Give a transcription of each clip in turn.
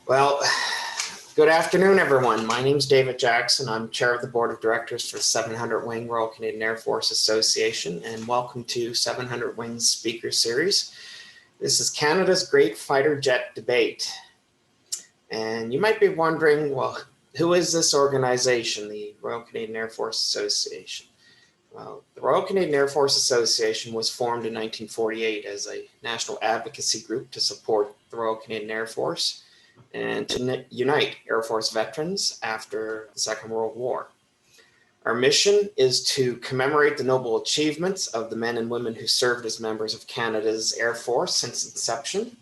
Well, good afternoon, everyone. My name is David Jackson. I'm chair of the board of directors for 700 Wing Royal Canadian Air Force Association, and welcome to 700 Wings Speaker Series. This is Canada's Great Fighter Jet Debate. And you might be wondering, well, who is this organization, the Royal Canadian Air Force Association? Well, the Royal Canadian Air Force Association was formed in 1948 as a national advocacy group to support the Royal Canadian Air Force and to unite Air Force veterans after the Second World War. Our mission is to commemorate the noble achievements of the men and women who served as members of Canada's Air Force since inception,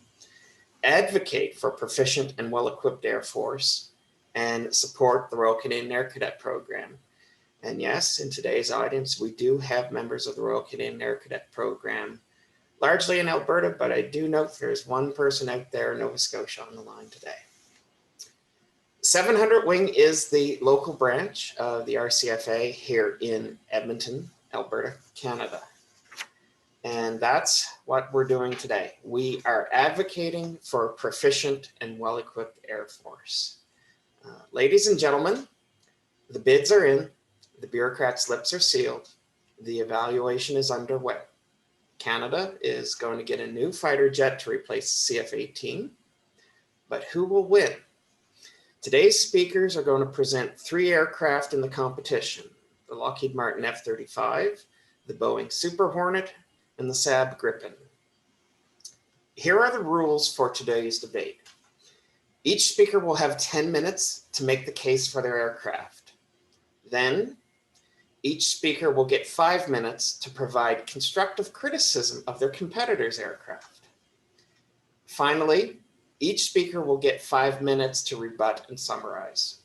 advocate for proficient and well-equipped Air Force, and support the Royal Canadian Air Cadet program. And yes, in today's audience, we do have members of the Royal Canadian Air Cadet program, largely in Alberta, but I do note there's one person out there in Nova Scotia on the line today. 700 Wing is the local branch of the RCAFA here in Edmonton, Alberta, Canada. And that's what we're doing today. We are advocating for a proficient and well-equipped Air Force. Ladies and gentlemen, the bids are in, the bureaucrat slips are sealed, the evaluation is underway. Canada is going to get a new fighter jet to replace the CF-18, but who will win? Today's speakers are going to present 3 aircraft in the competition: the Lockheed Martin F-35, the Boeing Super Hornet, and the Saab Gripen. Here are the rules for today's debate. Each speaker will have 10 minutes to make the case for their aircraft. Then, each speaker will get 5 minutes to provide constructive criticism of their competitor's aircraft. Finally, each speaker will get 5 minutes to rebut and summarize.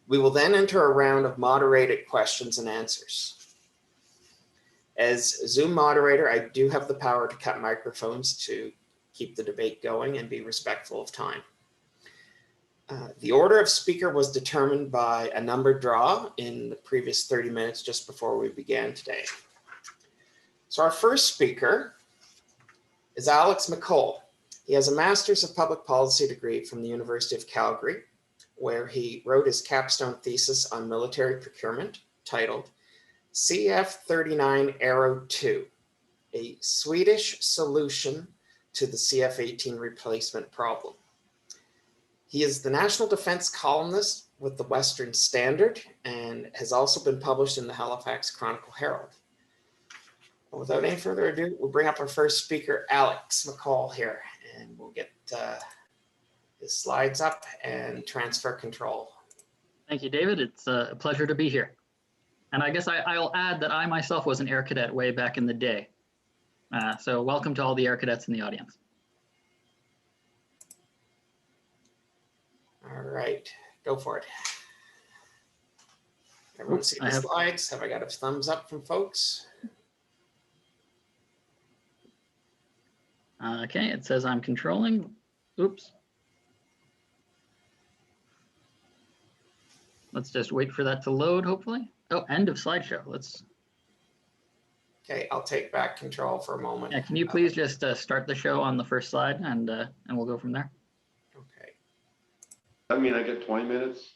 We will then enter a round of moderated questions and answers. As Zoom moderator, I do have the power to cut microphones to keep the debate going and be respectful of time. The order of speaker was determined by a numbered draw in the previous 30 minutes just before we began today. So our first speaker is Alex McCall. He has a Master's of Public Policy degree from the University of Calgary, where he wrote his capstone thesis on military procurement titled CF-39 Arrow II, a Swedish solution to the CF-18 replacement problem. He is the national defense columnist with the Western Standard and has also been published in the Halifax Chronicle Herald. Without any further ado, we'll bring up our first speaker, Alex McCall here, and we'll get his slides up and transfer control. Thank you, David. It's a pleasure to be here. And I guess I'll add that I myself was an Air Cadet way back in the day. So welcome to all the Air Cadets in the audience. All right, go for it. Everyone see the slides? Have I got a thumbs up from folks? Okay, it says I'm controlling. Oops. Let's just wait for that to load, hopefully. Oh, end of slideshow. Let's. Okay, I'll take back control for a moment. Yeah, can you please just start the show on the first slide and we'll go from there. Okay. I mean, I get 20 minutes.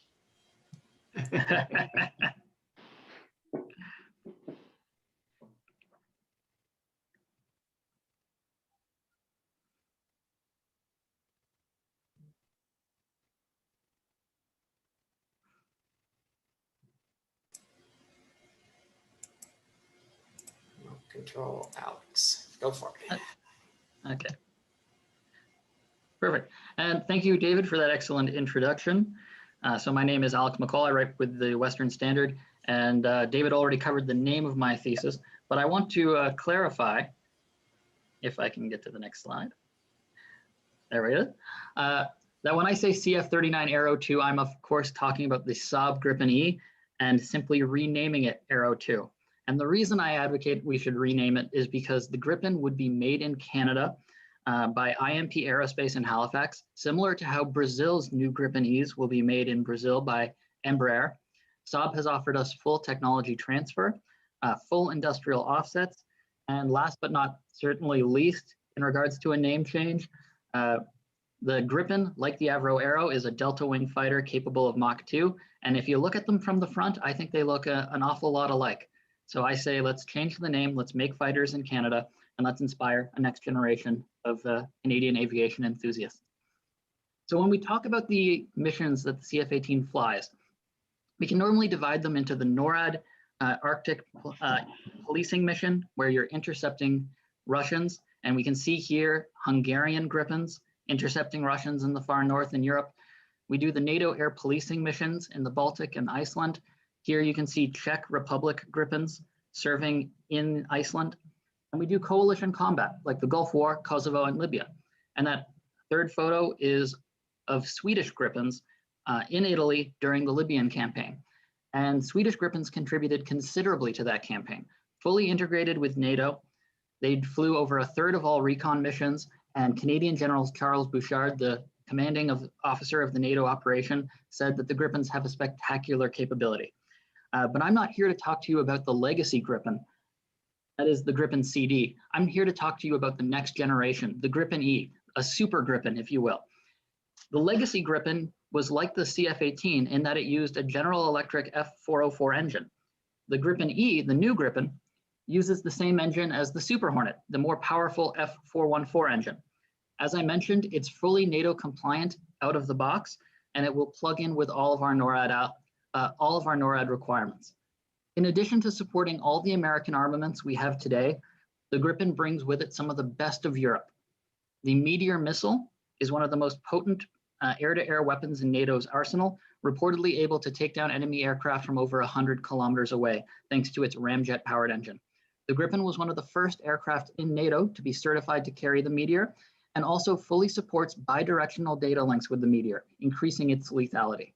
Control Alex. Go for it. Okay. Perfect. And thank you, David, for that excellent introduction. So my name is Alex McCall. I write with the Western Standard, and David already covered the name of my thesis, but I want to clarify, if I can get to the next slide. There it is. That when I say CF-39 Arrow II, I'm of course talking about the Saab Gripen E and simply renaming it Arrow II. And the reason I advocate we should rename it is because the Gripen would be made in Canada by IMP Aerospace in Halifax, similar to how Brazil's new Gripen Es will be made in Brazil by Embraer. Saab has offered us full technology transfer, full industrial offsets, and last but not certainly least, in regards to a name change, The Gripen, like the Avro Arrow, is a delta wing fighter capable of Mach 2. And if you look at them from the front, I think they look an awful lot alike. So I say, let's change the name, let's make fighters in Canada, and let's inspire a next generation of Canadian aviation enthusiasts. So when we talk about the missions that the CF-18 flies, we can normally divide them into the NORAD Arctic policing mission, where you're intercepting Russians. And we can see here Hungarian Gripens intercepting Russians in the far north in Europe. We do the NATO air policing missions in the Baltic and Iceland. Here you can see Czech Republic Gripens serving in Iceland. And we do coalition combat, like the Gulf War, Kosovo, and Libya. And that third photo is of Swedish Gripens in Italy during the Libyan campaign. And Swedish Gripens contributed considerably to that campaign. Fully integrated with NATO, they flew over a third of all recon missions, and Canadian General Charles Bouchard, the commanding officer of the NATO operation, said that the Gripens have a spectacular capability. But I'm not here to talk to you about the legacy Gripen, that is the Gripen CD. I'm here to talk to you about the next generation, the Gripen E, a super Gripen, if you will. The legacy Gripen was like the CF-18 in that it used a General Electric F-404 engine. The Gripen E, the new Gripen, uses the same engine as the Super Hornet, the more powerful F-414 engine. As I mentioned, it's fully NATO compliant out of the box, and it will plug in with all of our NORAD requirements. In addition to supporting all the American armaments we have today, the Gripen brings with it some of the best of Europe. The Meteor missile is one of the most potent air-to-air weapons in NATO's arsenal, reportedly able to take down enemy aircraft from over 100 kilometers away, thanks to its ramjet-powered engine. The Gripen was one of the first aircraft in NATO to be certified to carry the Meteor, and also fully supports bidirectional data links with the Meteor, increasing its lethality.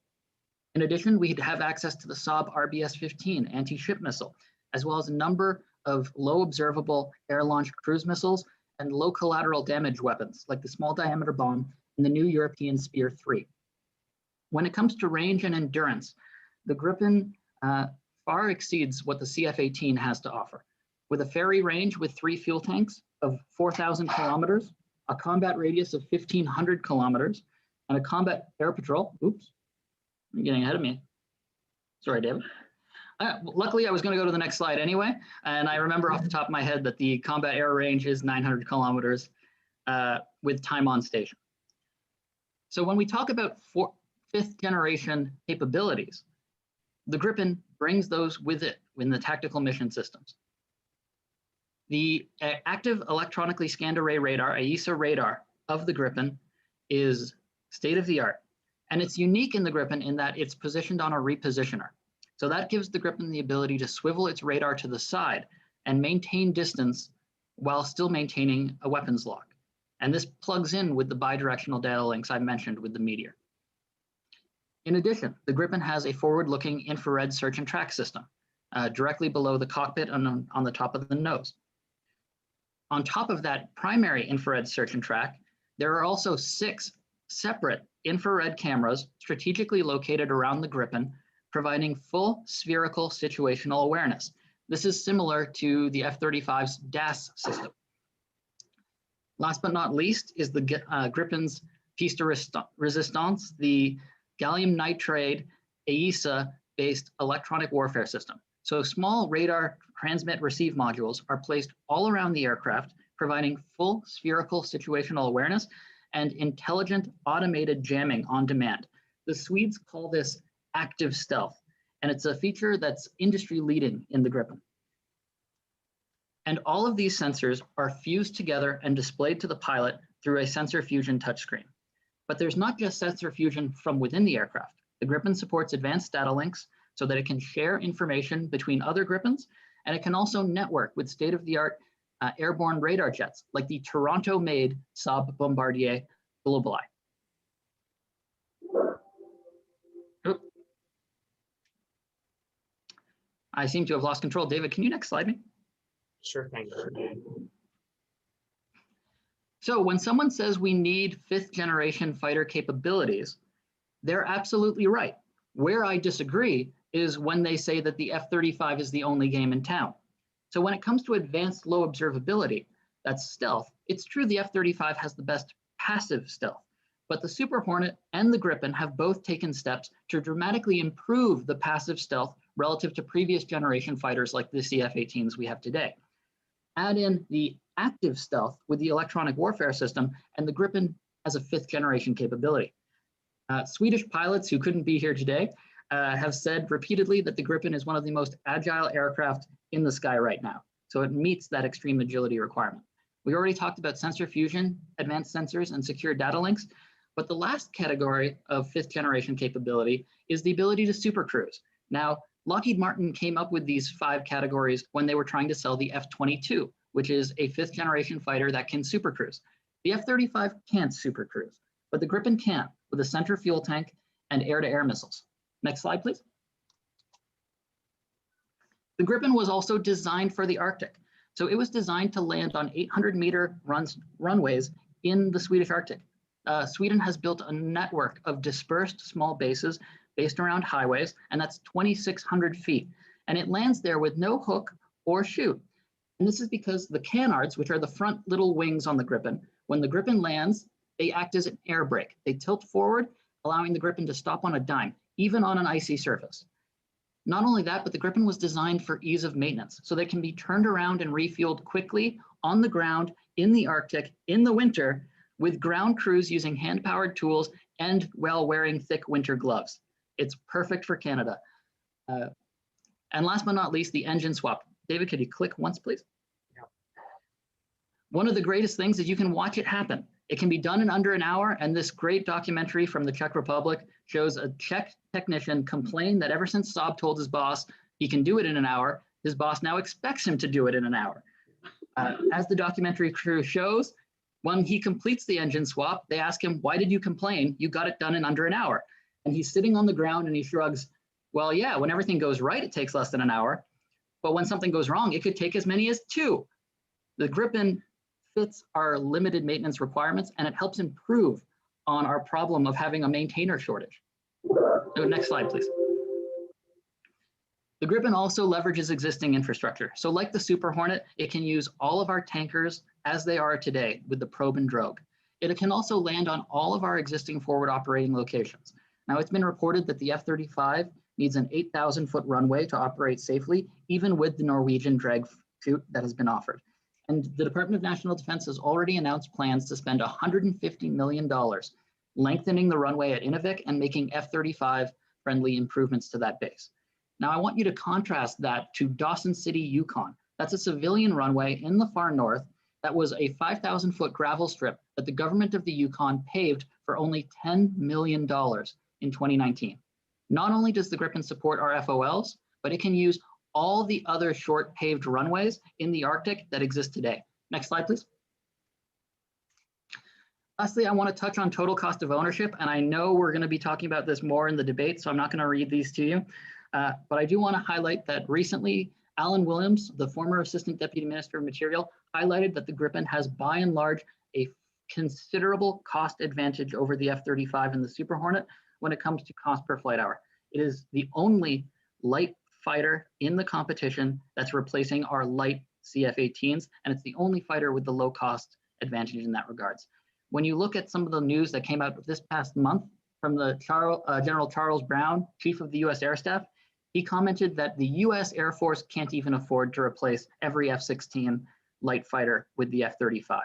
In addition, we have access to the Saab RBS-15 anti-ship missile, as well as a number of low observable air-launched cruise missiles and low collateral damage weapons, like the small diameter bomb and the new European Spear 3. When it comes to range and endurance, the Gripen far exceeds what the CF-18 has to offer. With a ferry range with 3 fuel tanks of 4,000 kilometers, a combat radius of 1,500 kilometers, and a combat air patrol, oops, you're getting ahead of me. Sorry, David. Luckily, I was going to go to the next slide anyway, and I remember off the top of my head that the combat air range is 900 kilometers with time on station. So when we talk about 5th generation capabilities, the Gripen brings those with it in the tactical mission systems. The active electronically scanned array radar, AESA radar of the Gripen, is state-of-the-art. And it's unique in the Gripen in that it's positioned on a repositioner. So that gives the Gripen the ability to swivel its radar to the side and maintain distance while still maintaining a weapons lock. And this plugs in with the bidirectional data links I mentioned with the Meteor. In addition, the Gripen has a forward-looking infrared search and track system directly below the cockpit and on the top of the nose. On top of that primary infrared search and track, there are also 6 separate infrared cameras strategically located around the Gripen, providing full spherical situational awareness. This is similar to the F-35's DAS system. Last but not least is the Gripen's piece de resistance, the gallium nitride AESA-based electronic warfare system. So small radar transmit receive modules are placed all around the aircraft, providing full spherical situational awareness and intelligent automated jamming on demand. The Swedes call this active stealth, and it's a feature that's industry leading in the Gripen. And all of these sensors are fused together and displayed to the pilot through a sensor fusion touchscreen. But there's not just sensor fusion from within the aircraft. The Gripen supports advanced data links so that it can share information between other Gripens, and it can also network with state-of-the-art airborne radar jets, like the Toronto-made Saab Bombardier Global Eye. Oop. I seem to have lost control. David, can you next slide me? Sure thing. So when someone says we need 5th generation fighter capabilities, they're absolutely right. Where I disagree is when they say that the F-35 is the only game in town. So when it comes to advanced low observability, that's stealth, it's true the F-35 has the best passive stealth, But the Super Hornet and the Gripen have both taken steps to dramatically improve the passive stealth relative to previous generation fighters like the CF-18s we have today. Add in the active stealth with the electronic warfare system, and the Gripen has a 5th generation capability. Swedish pilots who couldn't be here today have said repeatedly that the Gripen is one of the most agile aircraft in the sky right now. So it meets that extreme agility requirement. We already talked about sensor fusion, advanced sensors, and secure data links. But the last category of 5th generation capability is the ability to supercruise. Now, Lockheed Martin came up with these 5 categories when they were trying to sell the F-22, which is a 5th generation fighter that can supercruise. The F-35 can't supercruise, but the Gripen can, with a center fuel tank and air-to-air missiles. Next slide, please. The Gripen was also designed for the Arctic. So it was designed to land on 800-meter runways in the Swedish Arctic. Sweden has built a network of dispersed small bases based around highways, and that's 2,600 feet. And it lands there with no hook or chute. And this is because the canards, which are the front little wings on the Gripen, when the Gripen lands, they act as an air brake. They tilt forward, allowing the Gripen to stop on a dime, even on an icy surface. Not only that, but the Gripen was designed for ease of maintenance, so they can be turned around and refueled quickly on the ground, in the Arctic, in the winter, with ground crews using hand-powered tools and while wearing thick winter gloves. It's perfect for Canada. And last but not least, the engine swap. David, could you click once, please? Yeah. One of the greatest things is you can watch it happen. It can be done in under an hour, and this great documentary from the Czech Republic shows a Czech technician complain that ever since Saab told his boss he can do it in an hour, his boss now expects him to do it in an hour. As the documentary crew shows, when he completes the engine swap, they ask him, why did you complain? You got it done in under an hour. And he's sitting on the ground and he shrugs, well, yeah, when everything goes right, it takes less than an hour. But when something goes wrong, it could take as many as 2. The Gripen fits our limited maintenance requirements, and it helps improve on our problem of having a maintainer shortage. So next slide, please. The Gripen also leverages existing infrastructure. So like the Super Hornet, it can use all of our tankers as they are today with the probe and drogue. It can also land on all of our existing forward operating locations. Now, it's been reported that the F-35 needs an 8,000-foot runway to operate safely, even with the Norwegian drag chute that has been offered. And the Department of National Defense has already announced plans to spend $150 million lengthening the runway at Inuvik and making F-35 friendly improvements to that base. Now, I want you to contrast that to Dawson City, Yukon. That's a civilian runway in the far north that was a 5,000-foot gravel strip that the government of the Yukon paved for only $10 million in 2019. Not only does the Gripen support our FOLs, but it can use all the other short paved runways in the Arctic that exist today. Next slide, please. Lastly, I want to touch on total cost of ownership, and I know we're going to be talking about this more in the debate, so I'm not going to read these to you. But I do want to highlight that recently, Alan Williams, the former Assistant Deputy Minister of Material, highlighted that the Gripen has by and large a considerable cost advantage over the F-35 and the Super Hornet when it comes to cost per flight hour. It is the only light fighter in the competition that's replacing our light CF-18s, and it's the only fighter with the low cost advantage in that regards. When you look at some of the news that came out this past month from the General Charles Brown, Chief of the US Air Staff, he commented that the US Air Force can't even afford to replace every F-16 light fighter with the F-35.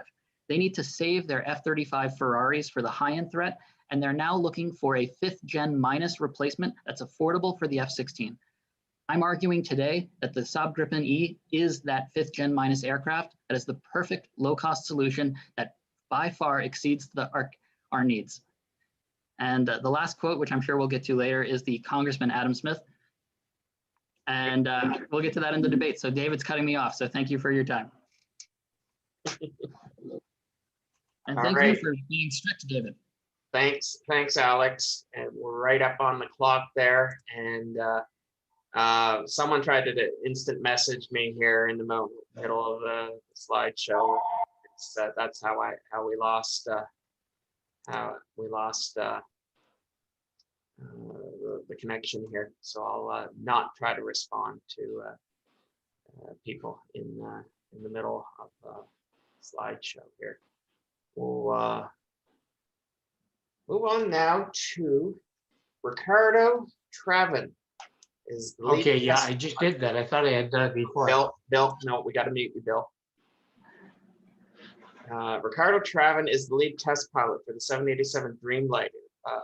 They need to save their F-35 Ferraris for the high-end threat, and they're now looking for a 5th gen minus replacement that's affordable for the F-16. I'm arguing today that the Saab Gripen E is that 5th gen minus aircraft that is the perfect low-cost solution that by far exceeds our needs. And the last quote, which I'm sure we'll get to later, is the Congressman Adam Smith. And we'll get to that in the debate. So David's cutting me off, so thank you for your time. And thank you for being strict, David. Thanks, Alex. And we're right up on the clock there. And someone tried to instant message me here in the middle of the slideshow. That's how we lost the connection here. So I'll not try to respond to people in the middle of the slideshow here. We'll Move on now to Ricardo Traven. Is the lead Okay, yeah, test- I just did that. I thought I had done it before. Bill, no, we got to mute you, Bill. Ricardo Traven is the lead test pilot for the 787 Dreamliner,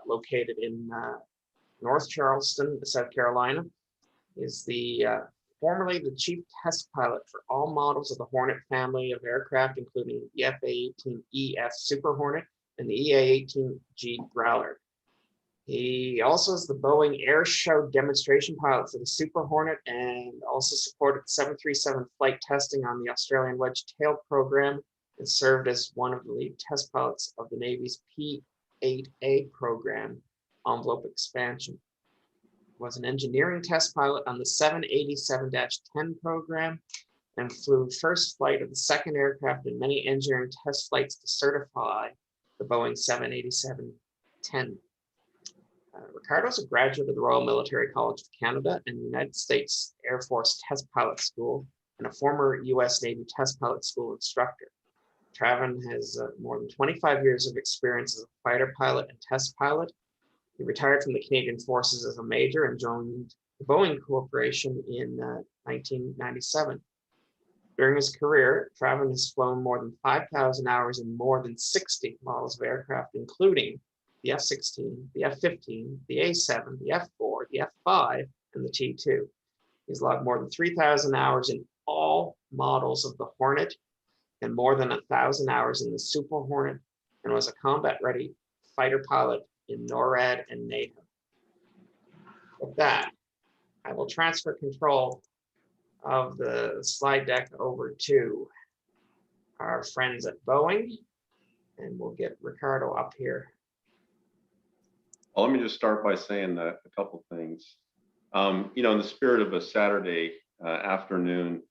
located in North Charleston, South Carolina. Is the formerly the chief test pilot for all models of the Hornet family of aircraft, including the F-18 EF Super Hornet and the EA-18G Growler. He also is the Boeing Air Show demonstration pilot for the Super Hornet and also supported 737 flight testing on the Australian Wedge Tail program and served as one of the lead test pilots of the Navy's P-8A program, envelope expansion. Was an engineering test pilot on the 787-10 program and flew first flight of the second aircraft in many engineering test flights to certify the Boeing 787-10. Ricardo is a graduate of the Royal Military College of Canada and the United States Air Force Test Pilot School and a former U.S. Navy Test Pilot School instructor. Traven has more than 25 years of experience as a fighter pilot and test pilot. He retired from the Canadian Forces as a major and joined the Boeing Corporation in 1997. During his career, Traven has flown more than 5,000 hours in more than 60 models of aircraft, including the F-16, the F-15, the A-7, the F-4, the F-5, and the T-2. He's logged more than 3,000 hours in all models of the Hornet and more than 1,000 hours in the Super Hornet, and was a combat-ready fighter pilot in NORAD and NATO. With that, I will transfer control of the slide deck over to our friends at Boeing, and we'll get Ricardo up here. Well, let me just start by saying a couple things. You know, in the spirit of a Saturday afternoon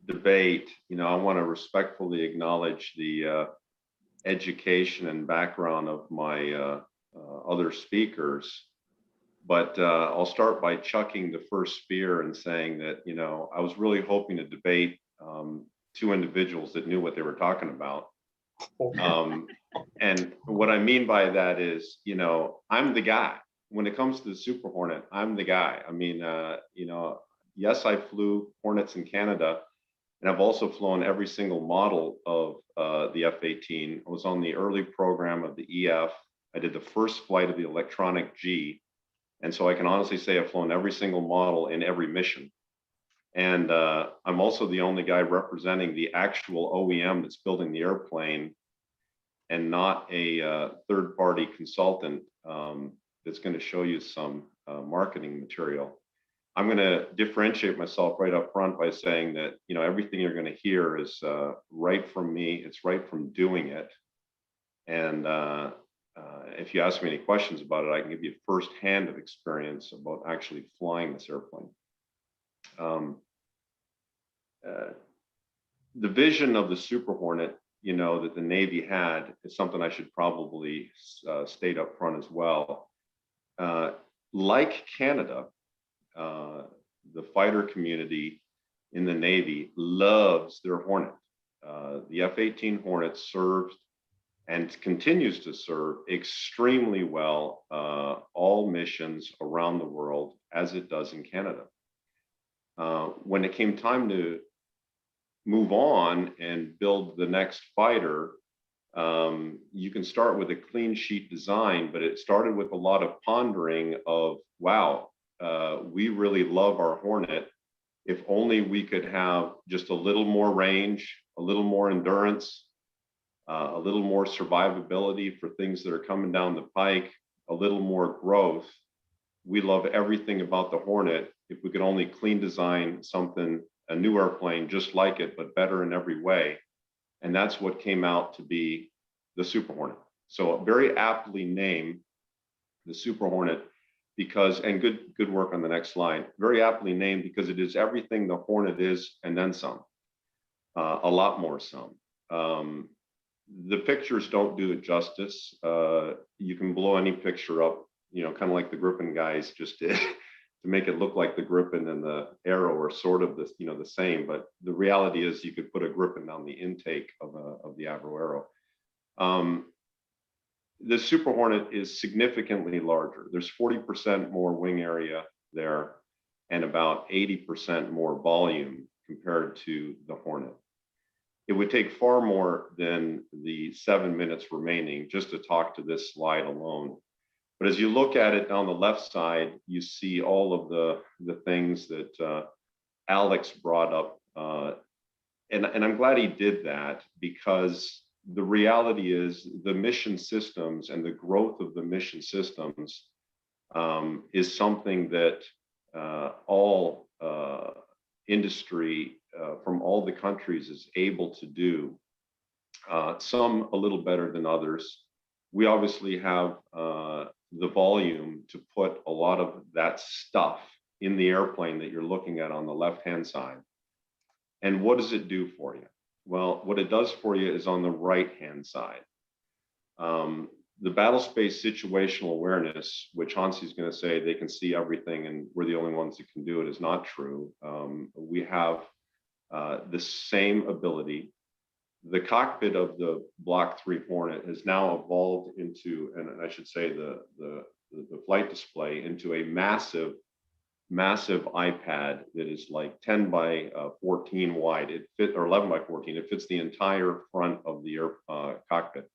debate, you know, I want to respectfully acknowledge the education and background of my other speakers. But I'll start by chucking the first spear and saying that, you know, I was really hoping to debate two individuals that knew what they were talking about. And what I mean by that is, you know, I'm the guy. When it comes to the Super Hornet, I'm the guy. I mean, you know, yes, I flew Hornets in Canada, and I've also flown every single model of the F-18. I was on the early program of the EF. I did the first flight of the electronic G. And so I can honestly say I've flown every single model in every mission. And I'm also the only guy representing the actual OEM that's building the airplane and not a third-party consultant that's going to show you some marketing material. I'm going to differentiate myself right up front by saying that, you know, everything you're going to hear is right from me. It's right from doing it. And if you ask me any questions about it, I can give you firsthand of experience about actually flying this airplane. The vision of the Super Hornet, you know, that the Navy had is something I should probably state up front as well. Like Canada, the fighter community in the Navy loves their Hornet. The F-18 Hornet served and continues to serve extremely well all missions around the world, as it does in Canada. When it came time to move on and build the next fighter, you can start with a clean sheet design, but it started with a lot of pondering of, wow, we really love our Hornet. If only we could have just a little more range, a little more endurance, a little more survivability for things that are coming down the pike, a little more growth. We love everything about the Hornet. If we could only clean design something, a new airplane just like it, but better in every way. And that's what came out to be the Super Hornet. So very aptly named the Super Hornet because, and good work on the next slide, very aptly named because it is everything the Hornet is and then some, a lot more some. The pictures don't do it justice. You can blow any picture up, you know, kind of like the Gripen guys just did to make it look like the Gripen and the Arrow are sort of the, you know, the same. But the reality is you could put a Gripen down the intake of the Avro Arrow. the Super Hornet is significantly larger. There's 40% more wing area there and about 80% more volume compared to the Hornet. It would take far more than the 7 minutes remaining just to talk to this slide alone. But as you look at it on the left side, you see all of the things that Alex brought up. And I'm glad he did that, because the reality is the mission systems and the growth of the mission systems is something that all industry from all the countries is able to do, some a little better than others. We obviously have the volume to put a lot of that stuff in the airplane that you're looking at on the left-hand side. And what does it do for you? Well, what it does for you is on the right-hand side. The battle space situational awareness, which Hansi's going to say they can see everything and we're the only ones that can do it, is not true. We have the same ability. The cockpit of the Block 3 Hornet has now evolved into, and I should say the flight display, into a massive iPad that is like 10 by 14 wide. It fit, or 11 by 14. It fits the entire front of the cockpit,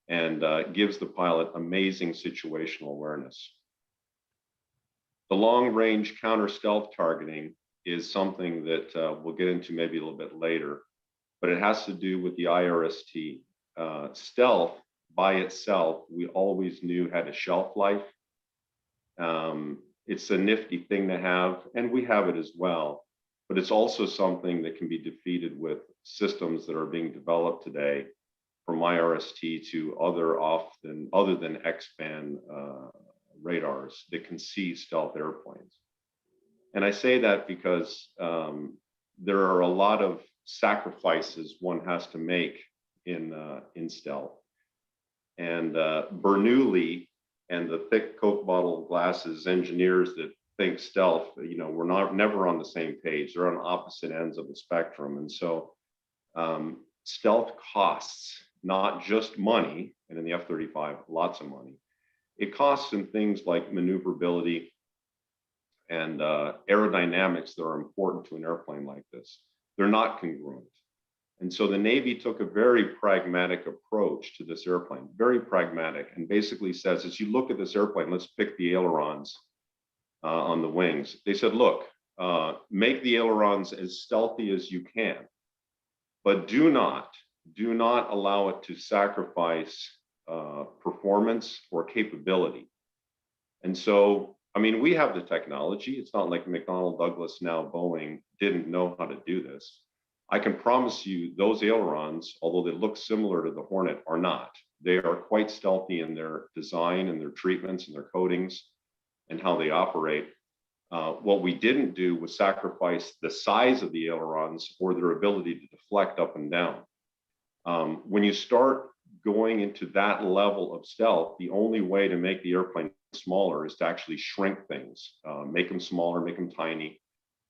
and gives the pilot amazing situational awareness. The long-range counter stealth targeting is something that we'll get into maybe a little bit later, but it has to do with the IRST. Stealth by itself, we always knew had a shelf life. It's a nifty thing to have, and we have it as well, but it's also something that can be defeated with systems that are being developed today, from IRST to other than X-band radars that can see stealth airplanes. And I say that because there are a lot of sacrifices one has to make in stealth. And Bernoulli and the thick Coke bottle glasses engineers that think stealth, we're never on the same page. They're on opposite ends of the spectrum. And so stealth costs not just money, and in the F-35, lots of money. It costs in things like maneuverability and aerodynamics that are important to an airplane like this. They're not congruent. And so the Navy took a very pragmatic approach to this airplane, very pragmatic, and basically says, as you look at this airplane, let's pick the ailerons on the wings. They said, look, make the ailerons as stealthy as you can, but do not allow it to sacrifice performance or capability. And so, I mean, we have the technology. It's not like McDonnell Douglas, now Boeing, didn't know how to do this. I can promise you those ailerons, although they look similar to the Hornet, are not. They are quite stealthy in their design and their treatments and their coatings and how they operate. What we didn't do was sacrifice the size of the ailerons or their ability to deflect up and down. When you start going into that level of stealth, the only way to make the airplane smaller is to actually shrink things, make them smaller, make them tiny.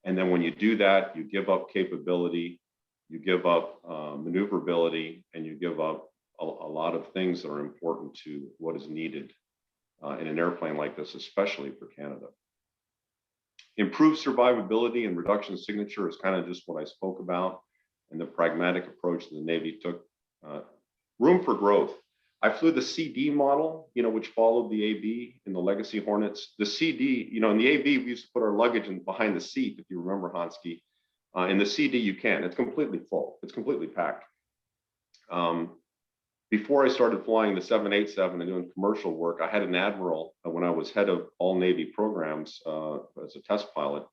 And then when you do that, you give up capability, you give up maneuverability, and you give up a lot of things that are important to what is needed in an airplane like this, especially for Canada. Improved survivability and reduction signature is kind of just what I spoke about, and the pragmatic approach that the Navy took. Room for growth. I flew the CD model, which followed the AB in the Legacy Hornets. The CD, in the AB, we used to put our luggage in behind the seat, if you remember, Hansky. In the CD, you can. It's completely full. It's completely packed. Before I started flying the 787 and doing commercial work, I had an admiral, when I was head of all Navy programs as a test pilot,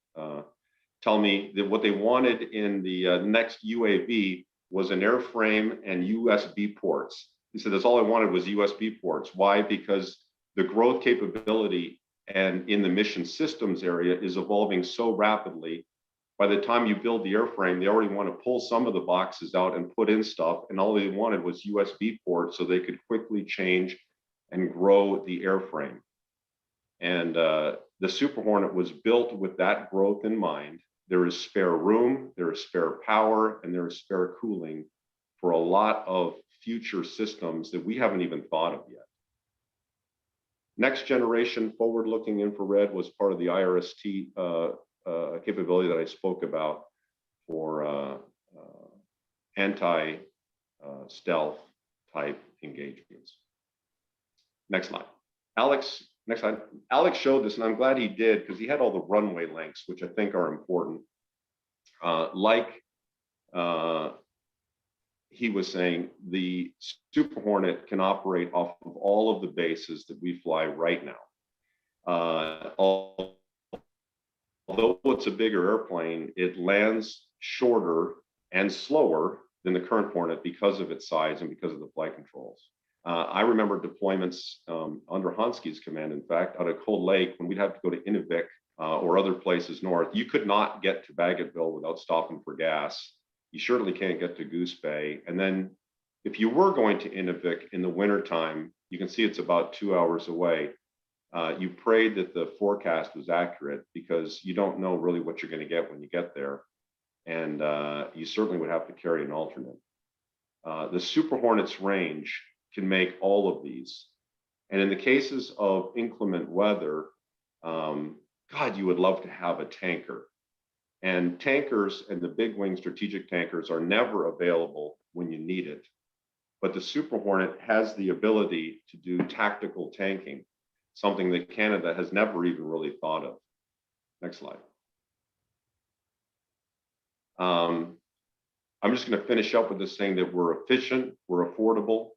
tell me that what they wanted in the next UAV was an airframe and USB ports. He said, that's all I wanted was USB ports. Why? Because the growth capability and in the mission systems area is evolving so rapidly. By the time you build the airframe, they already want to pull some of the boxes out and put in stuff. And all they wanted was USB ports so they could quickly change and grow the airframe. And the Super Hornet was built with that growth in mind. There is spare room, there is spare power, and there is spare cooling for a lot of future systems that we haven't even thought of yet. Next generation forward-looking infrared was part of the IRST capability that I spoke about for anti-stealth type engagements. Next slide. Next slide. Alex showed this, and I'm glad he did, because he had all the runway lengths, which I think are important. He was saying, the Super Hornet can operate off of all of the bases that we fly right now. Although it's a bigger airplane, it lands shorter and slower than the current Hornet because of its size and because of the flight controls. I remember deployments under Hansky's command, in fact, out of Cold Lake, when we'd have to go to Inuvik or other places north. You could not get to Bagotville without stopping for gas. You surely can't get to Goose Bay. And then if you were going to Inuvik in the wintertime, you can see it's about 2 hours away. You prayed that the forecast was accurate, because you don't know really what you're going to get when you get there. And you certainly would have to carry an alternate. The Super Hornet's range can make all of these. And in the cases of inclement weather, God, you would love to have a tanker. And tankers and the big wing strategic tankers are never available when you need it. But the Super Hornet has the ability to do tactical tanking, something that Canada has never even really thought of. Next slide. I'm just going to finish up with this saying that we're efficient, we're affordable,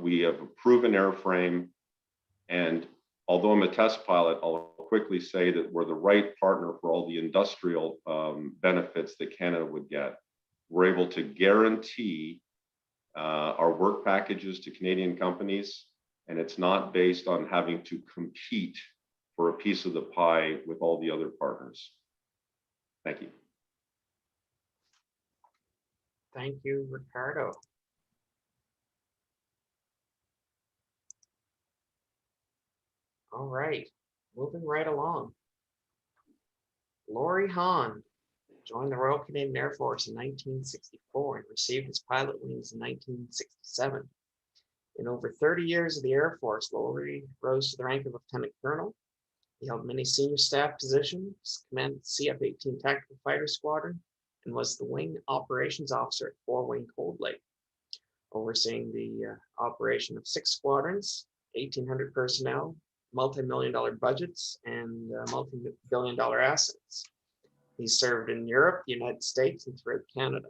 we have a proven airframe, and although I'm a test pilot, I'll quickly say that we're the right partner for all the industrial benefits that Canada would get. We're able to guarantee our work packages to Canadian companies, and it's not based on having to compete for a piece of the pie with all the other partners. Thank you. Thank you, Ricardo. All right, moving right along. Laurie Hahn joined the Royal Canadian Air Force in 1964 and received his pilot wings in 1967. In over 30 years of the Air Force, Laurie rose to the rank of Lieutenant Colonel. He held many senior staff positions, commanded the CF-18 Tactical Fighter Squadron, and was the wing operations officer at 4-Wing Cold Lake, overseeing the operation of 6 squadrons, 1,800 personnel, multi-million-dollar budgets, and multi-billion-dollar assets. He served in Europe, the United States, and throughout Canada.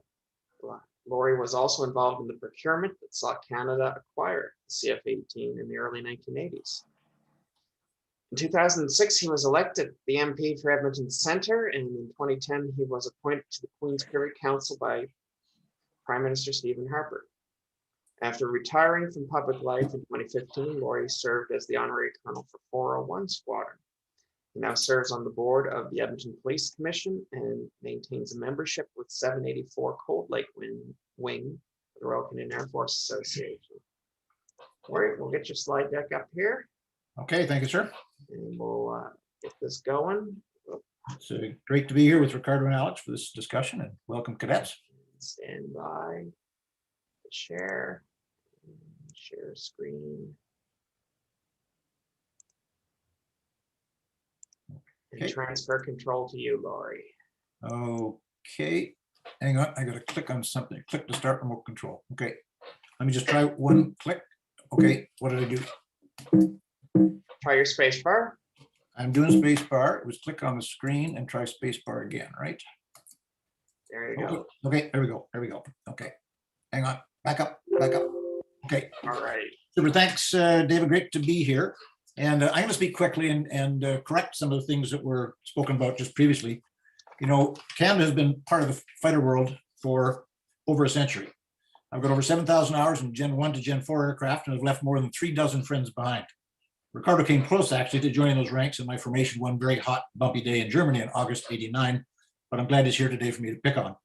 Laurie was also involved in the procurement that saw Canada acquire the CF-18 in the early 1980s. In 2006, he was elected the MP for Edmonton Centre, and in 2010, he was appointed to the Queen's Privy Council by Prime Minister Stephen Harper. After retiring from public life in 2015, Laurie served as the Honorary Colonel for 401 Squadron. He now serves on the board of the Edmonton Police Commission and maintains a membership with 784 Cold Lake Wing of the Royal Canadian Air Force Association. Laurie, we'll get your slide deck up here. Okay, thank you, sir. And we'll get this going. It's great to be here with Ricardo and Alex for this discussion, and welcome, cadets. Stand by. Share screen. And Okay. transfer control to you, Laurie. Okay, hang on, I gotta click on something. Click to start remote control. Okay, let me just try one click. Okay, what did I do? Try your space bar. I'm doing space bar. It was click on the screen and try space bar again, right? There you go. Okay, there we go. There we go. Okay, hang on. Back up. Back up. Okay. All right. Super. Thanks, David. Great to be here. And I'm going to speak quickly and correct some of the things that were spoken about just previously. You know, Canada has been part of the fighter world for over a century. I've got over 7,000 hours in Gen 1 to Gen 4 aircraft, and I've left more than 3 dozen friends behind. Ricardo came close, actually, to joining those ranks in my formation one very hot, bumpy day in Germany in August '89, but I'm glad he's here today for me to pick on.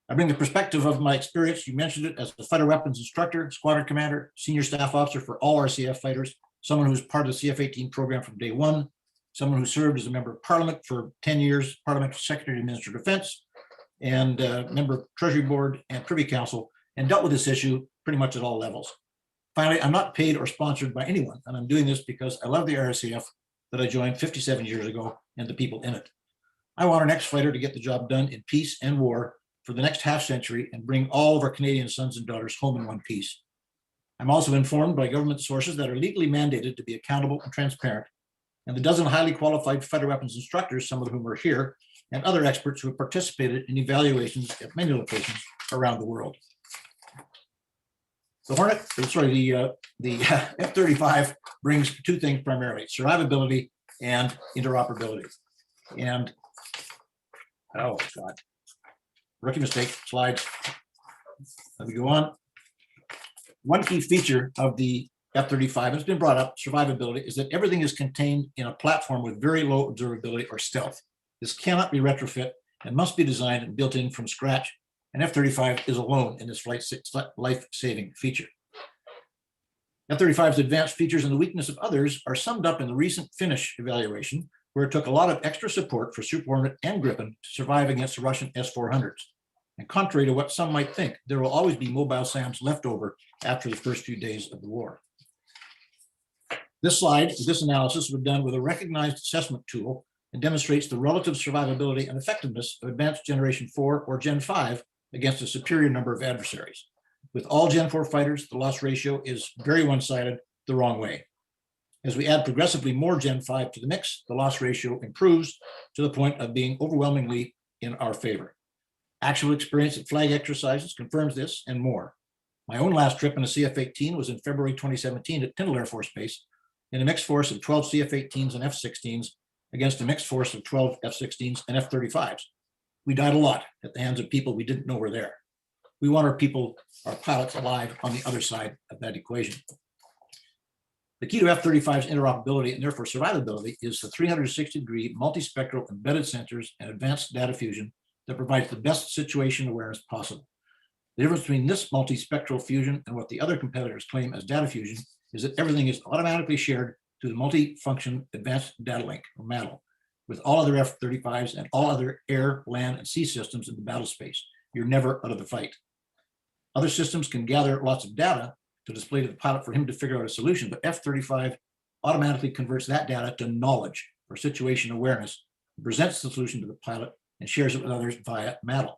I bring the perspective of my experience, you mentioned it, as a fighter weapons instructor, squadron commander, senior staff officer for all RCAF fighters, someone who's part of the CF-18 program from day one, someone who served as a member of parliament for 10 years, parliamentary secretary and minister of defense, and member of Treasury Board and Privy Council, and dealt with this issue pretty much at all levels. Finally, I'm not paid or sponsored by anyone, and I'm doing this because I love the RCAF that I joined 57 years ago and the people in it. I want our next fighter to get the job done in peace and war for the next half century and bring all of our Canadian sons and daughters home in one piece. I'm also informed by government sources that are legally mandated to be accountable and transparent, and the dozen highly qualified fighter weapons instructors, some of whom are here, and other experts who have participated in evaluations at many locations around the world. The F-35 brings two things primarily: survivability and interoperability. And oh God, rookie mistake. Slides. Let me go on. One key feature of the F-35, and it's been brought up, survivability, is that everything is contained in a platform with very low observability or stealth. This cannot be retrofit and must be designed and built in from scratch. And F-35 is alone in this life-saving feature. F-35's advanced features and the weakness of others are summed up in the recent Finnish evaluation, where it took a lot of extra support for Super Hornet and Gripen to survive against the Russian S-400s. And contrary to what some might think, there will always be mobile SAMs left over after the first few days of the war. This analysis was done with a recognized assessment tool and demonstrates the relative survivability and effectiveness of advanced Generation 4 or Gen 5 against a superior number of adversaries. With all Gen 4 fighters, the loss ratio is very one-sided, the wrong way. As we add progressively more Gen 5 to the mix, the loss ratio improves to the point of being overwhelmingly in our favor. Actual experience at flag exercises confirms this and more. My own last trip in a CF-18 was in February 2017 at Tyndall Air Force Base in a mixed force of 12 CF-18s and F-16s against a mixed force of 12 F-16s and F-35s. We died a lot at the hands of people we didn't know were there. We want our people, our pilots, alive on the other side of that equation. The key to F-35's interoperability and therefore survivability is the 360-degree multispectral embedded sensors and advanced data fusion that provides the best situation awareness possible. The difference between this multispectral fusion and what the other competitors claim as data fusion is that everything is automatically shared to the multi-function advanced data link, or MADL, with all other F-35s and all other air, land, and sea systems in the battle space. You're never out of the fight. Other systems can gather lots of data to display to the pilot for him to figure out a solution, but F-35 automatically converts that data to knowledge or situation awareness, presents the solution to the pilot, and shares it with others via MADL.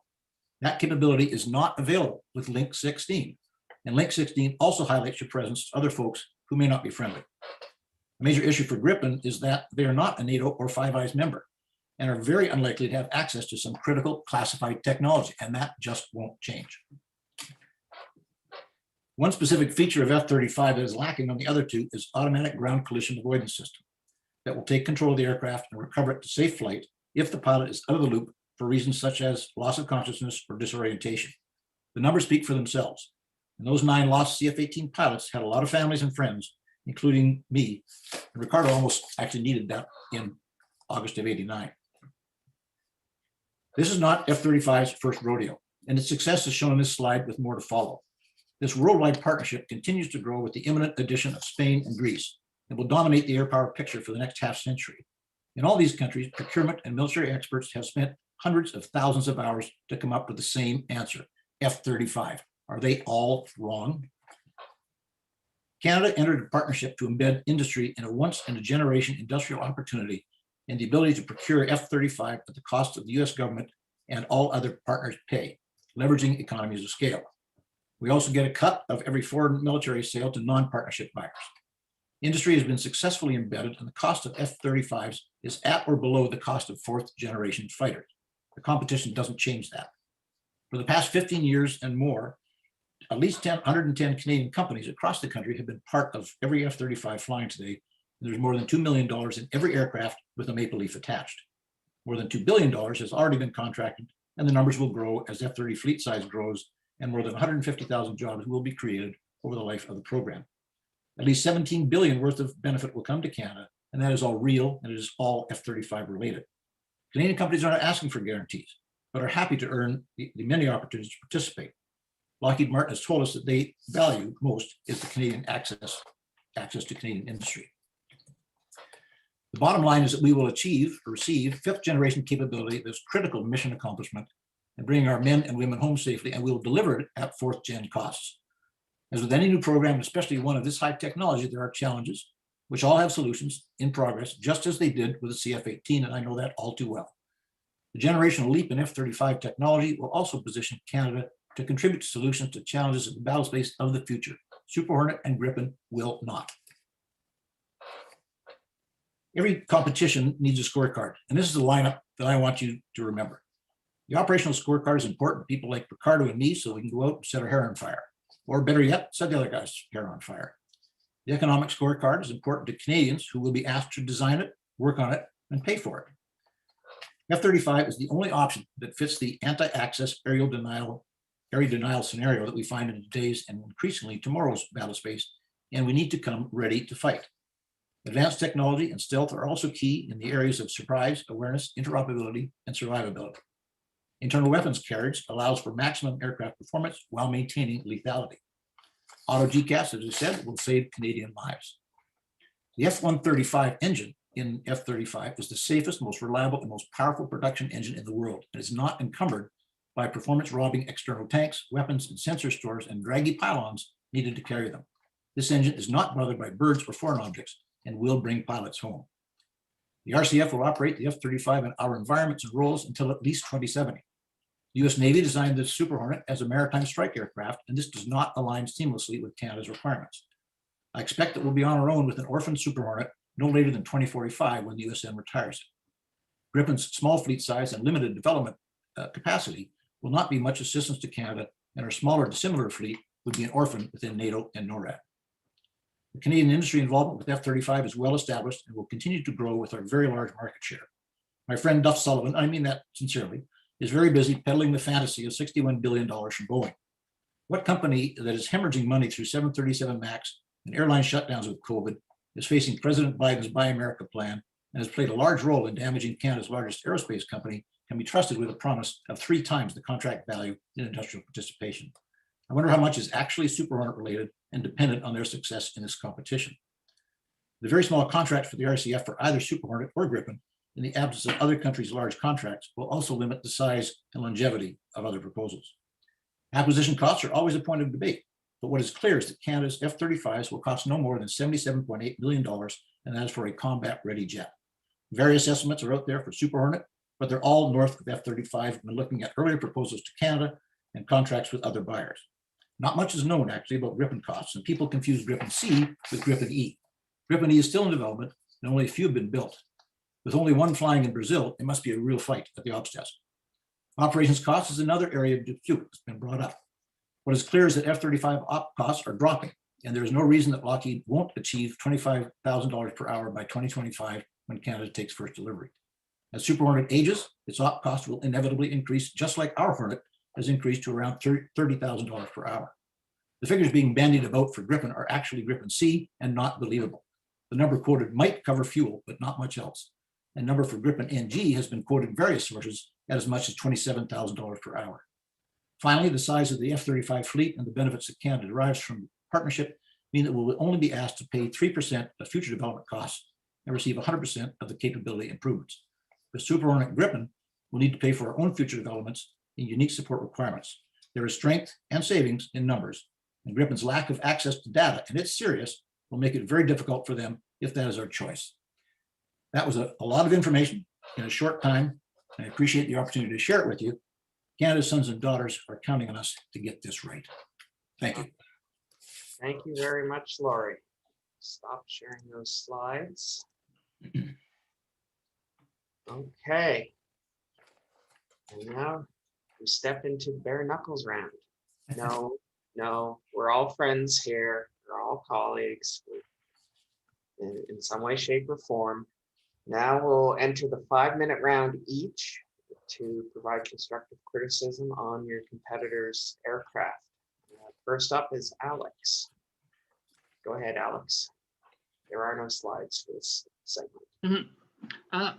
That capability is not available with Link 16. And Link 16 also highlights your presence to other folks who may not be friendly. A major issue for Gripen is that they are not a NATO or Five Eyes member and are very unlikely to have access to some critical classified technology, and that just won't change. One specific feature of F-35 that is lacking on the other two is automatic ground collision avoidance system that will take control of the aircraft and recover it to safe flight if the pilot is out of the loop for reasons such as loss of consciousness or disorientation. The numbers speak for themselves. And those 9 lost CF-18 pilots had a lot of families and friends, including me. And Ricardo almost actually needed that in August of '89. This is not F-35's first rodeo, and its success is shown on this slide with more to follow. This worldwide partnership continues to grow with the imminent addition of Spain and Greece, and will dominate the air power picture for the next half century. In all these countries, procurement and military experts have spent hundreds of thousands of hours to come up with the same answer: F-35. Are they all wrong? Canada entered a partnership to embed industry in a once-in-a-generation industrial opportunity and the ability to procure F-35 at the cost of the US government and all other partners pay, leveraging economies of scale. We also get a cut of every foreign military sale to non-partnership buyers. Industry has been successfully embedded, and the cost of F-35s is at or below the cost of fourth-generation fighters. The competition doesn't change that. For the past 15 years and more, at least 110 Canadian companies across the country have been part of every F-35 flying today. And there's more than $2 million in every aircraft with a maple leaf attached. More than $2 billion has already been contracted, and the numbers will grow as F-30 fleet size grows, and more than 150,000 jobs will be created over the life of the program. At least $17 billion worth of benefit will come to Canada, and that is all real, and it is all F-35 related. Canadian companies are not asking for guarantees, but are happy to earn the many opportunities to participate. Lockheed Martin has told us that they value most is the Canadian access to Canadian industry. The bottom line is that we will receive 5th generation capability that's critical to mission accomplishment and bring our men and women home safely, and we will deliver it at 4th gen costs. As with any new program, especially one of this high technology, there are challenges, which all have solutions in progress, just as they did with the CF-18, and I know that all too well. The generational leap in F-35 technology will also position Canada to contribute to solutions to challenges in the battle space of the future. Super Hornet and Gripen will not. Every competition needs a scorecard, and this is the lineup that I want you to remember. The operational scorecard is important to people like Ricardo and me, so we can go out and set our hair on fire, or better yet, set the other guy's hair on fire. The economic scorecard is important to Canadians who will be asked to design it, work on it, and pay for it. F-35 is the only option that fits the anti-access area denial scenario that we find in today's and increasingly tomorrow's battle space, and we need to come ready to fight. Advanced technology and stealth are also key in the areas of surprise, awareness, interoperability, and survivability. Internal weapons carriage allows for maximum aircraft performance while maintaining lethality. Auto GCAS, as I said, will save Canadian lives. The F-135 engine in F-35 is the safest, most reliable, and most powerful production engine in the world, and is not encumbered by performance-robbing external tanks, weapons, and sensor stores, and draggy pylons needed to carry them. This engine is not bothered by birds or foreign objects and will bring pilots home. The RCF will operate the F-35 in our environments and roles until at least 2070. The US Navy designed the Super Hornet as a maritime strike aircraft, and this does not align seamlessly with Canada's requirements. I expect that we'll be on our own with an orphaned Super Hornet no later than 2045 when the USN retires it. Gripen's small fleet size and limited development capacity will not be much assistance to Canada, and our smaller dissimilar fleet would be an orphan within NATO and NORAD. The Canadian industry involvement with F-35 is well established and will continue to grow with our very large market share. My friend Duff Sullivan, I mean that sincerely, is very busy peddling the fantasy of $61 billion from Boeing. What company that is hemorrhaging money through 737 MAX and airline shutdowns with COVID is facing President Biden's Buy America plan and has played a large role in damaging Canada's largest aerospace company can be trusted with a promise of 3 times the contract value in industrial participation? I wonder how much is actually Super Hornet related and dependent on their success in this competition. The very small contract for the RCF for either Super Hornet or Gripen, in the absence of other countries' large contracts, will also limit the size and longevity of other proposals. Acquisition costs are always a point of debate, but what is clear is that Canada's F-35s will cost no more than $77.8 million, and that is for a combat-ready jet. Various estimates are out there for Super Hornet, but they're all north of F-35 when looking at earlier proposals to Canada and contracts with other buyers. Not much is known actually about Gripen costs, and people confuse Gripen C with Gripen E. Gripen E is still in development, and only a few have been built. With only one flying in Brazil, it must be a real fight at the ops test. Operations costs is another area of dispute that's been brought up. What is clear is that F-35 op costs are dropping, and there is no reason that Lockheed won't achieve $25,000 per hour by 2025 when Canada takes first delivery. As Super Hornet ages, its op cost will inevitably increase, just like our Hornet has increased to around $30,000 per hour. The figures being bandied about for Gripen are actually Gripen C and not believable. The number quoted might cover fuel, but not much else. A number for Gripen NG has been quoted in various sources at as much as $27,000 per hour. Finally, the size of the F-35 fleet and the benefits that Canada derives from partnership mean that we will only be asked to pay 3% of future development costs and receive 100% of the capability improvements. The Super Hornet Gripen will need to pay for our own future developments and unique support requirements. There is strength and savings in numbers, and Gripen's lack of access to data, and it's serious, will make it very difficult for them if that is our choice. That was a lot of information in a short time. I appreciate the opportunity to share it with you. Canada's sons and daughters are counting on us to get this right. Thank you. Thank you very much, Laurie. Stop sharing those slides. Okay. And now we step into bare knuckles round. No, we're all friends here. We're all colleagues in some way, shape, or form. Now we'll enter the 5-minute round each to provide constructive criticism on your competitor's aircraft. First up is Alex. Go ahead, Alex. There are no slides for this segment.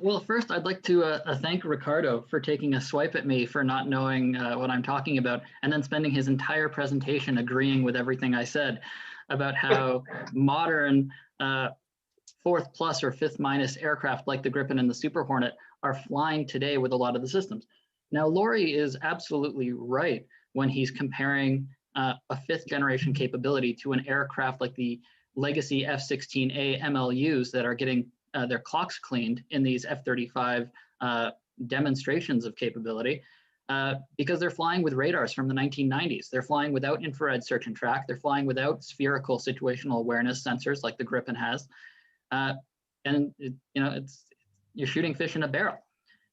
Well, first, I'd like to thank Ricardo for taking a swipe at me for not knowing what I'm talking about, and then spending his entire presentation agreeing with everything I said about how modern 4th plus or 5th minus aircraft like the Gripen and the Super Hornet are flying today with a lot of the systems. Now, Laurie is absolutely right when he's comparing a fifth generation capability to an aircraft like the legacy F-16A MLUs that are getting their clocks cleaned in these F-35 demonstrations of capability, because they're flying with radars from the 1990s. They're flying without infrared search and track. They're flying without spherical situational awareness sensors like the Gripen has. You're shooting fish in a barrel.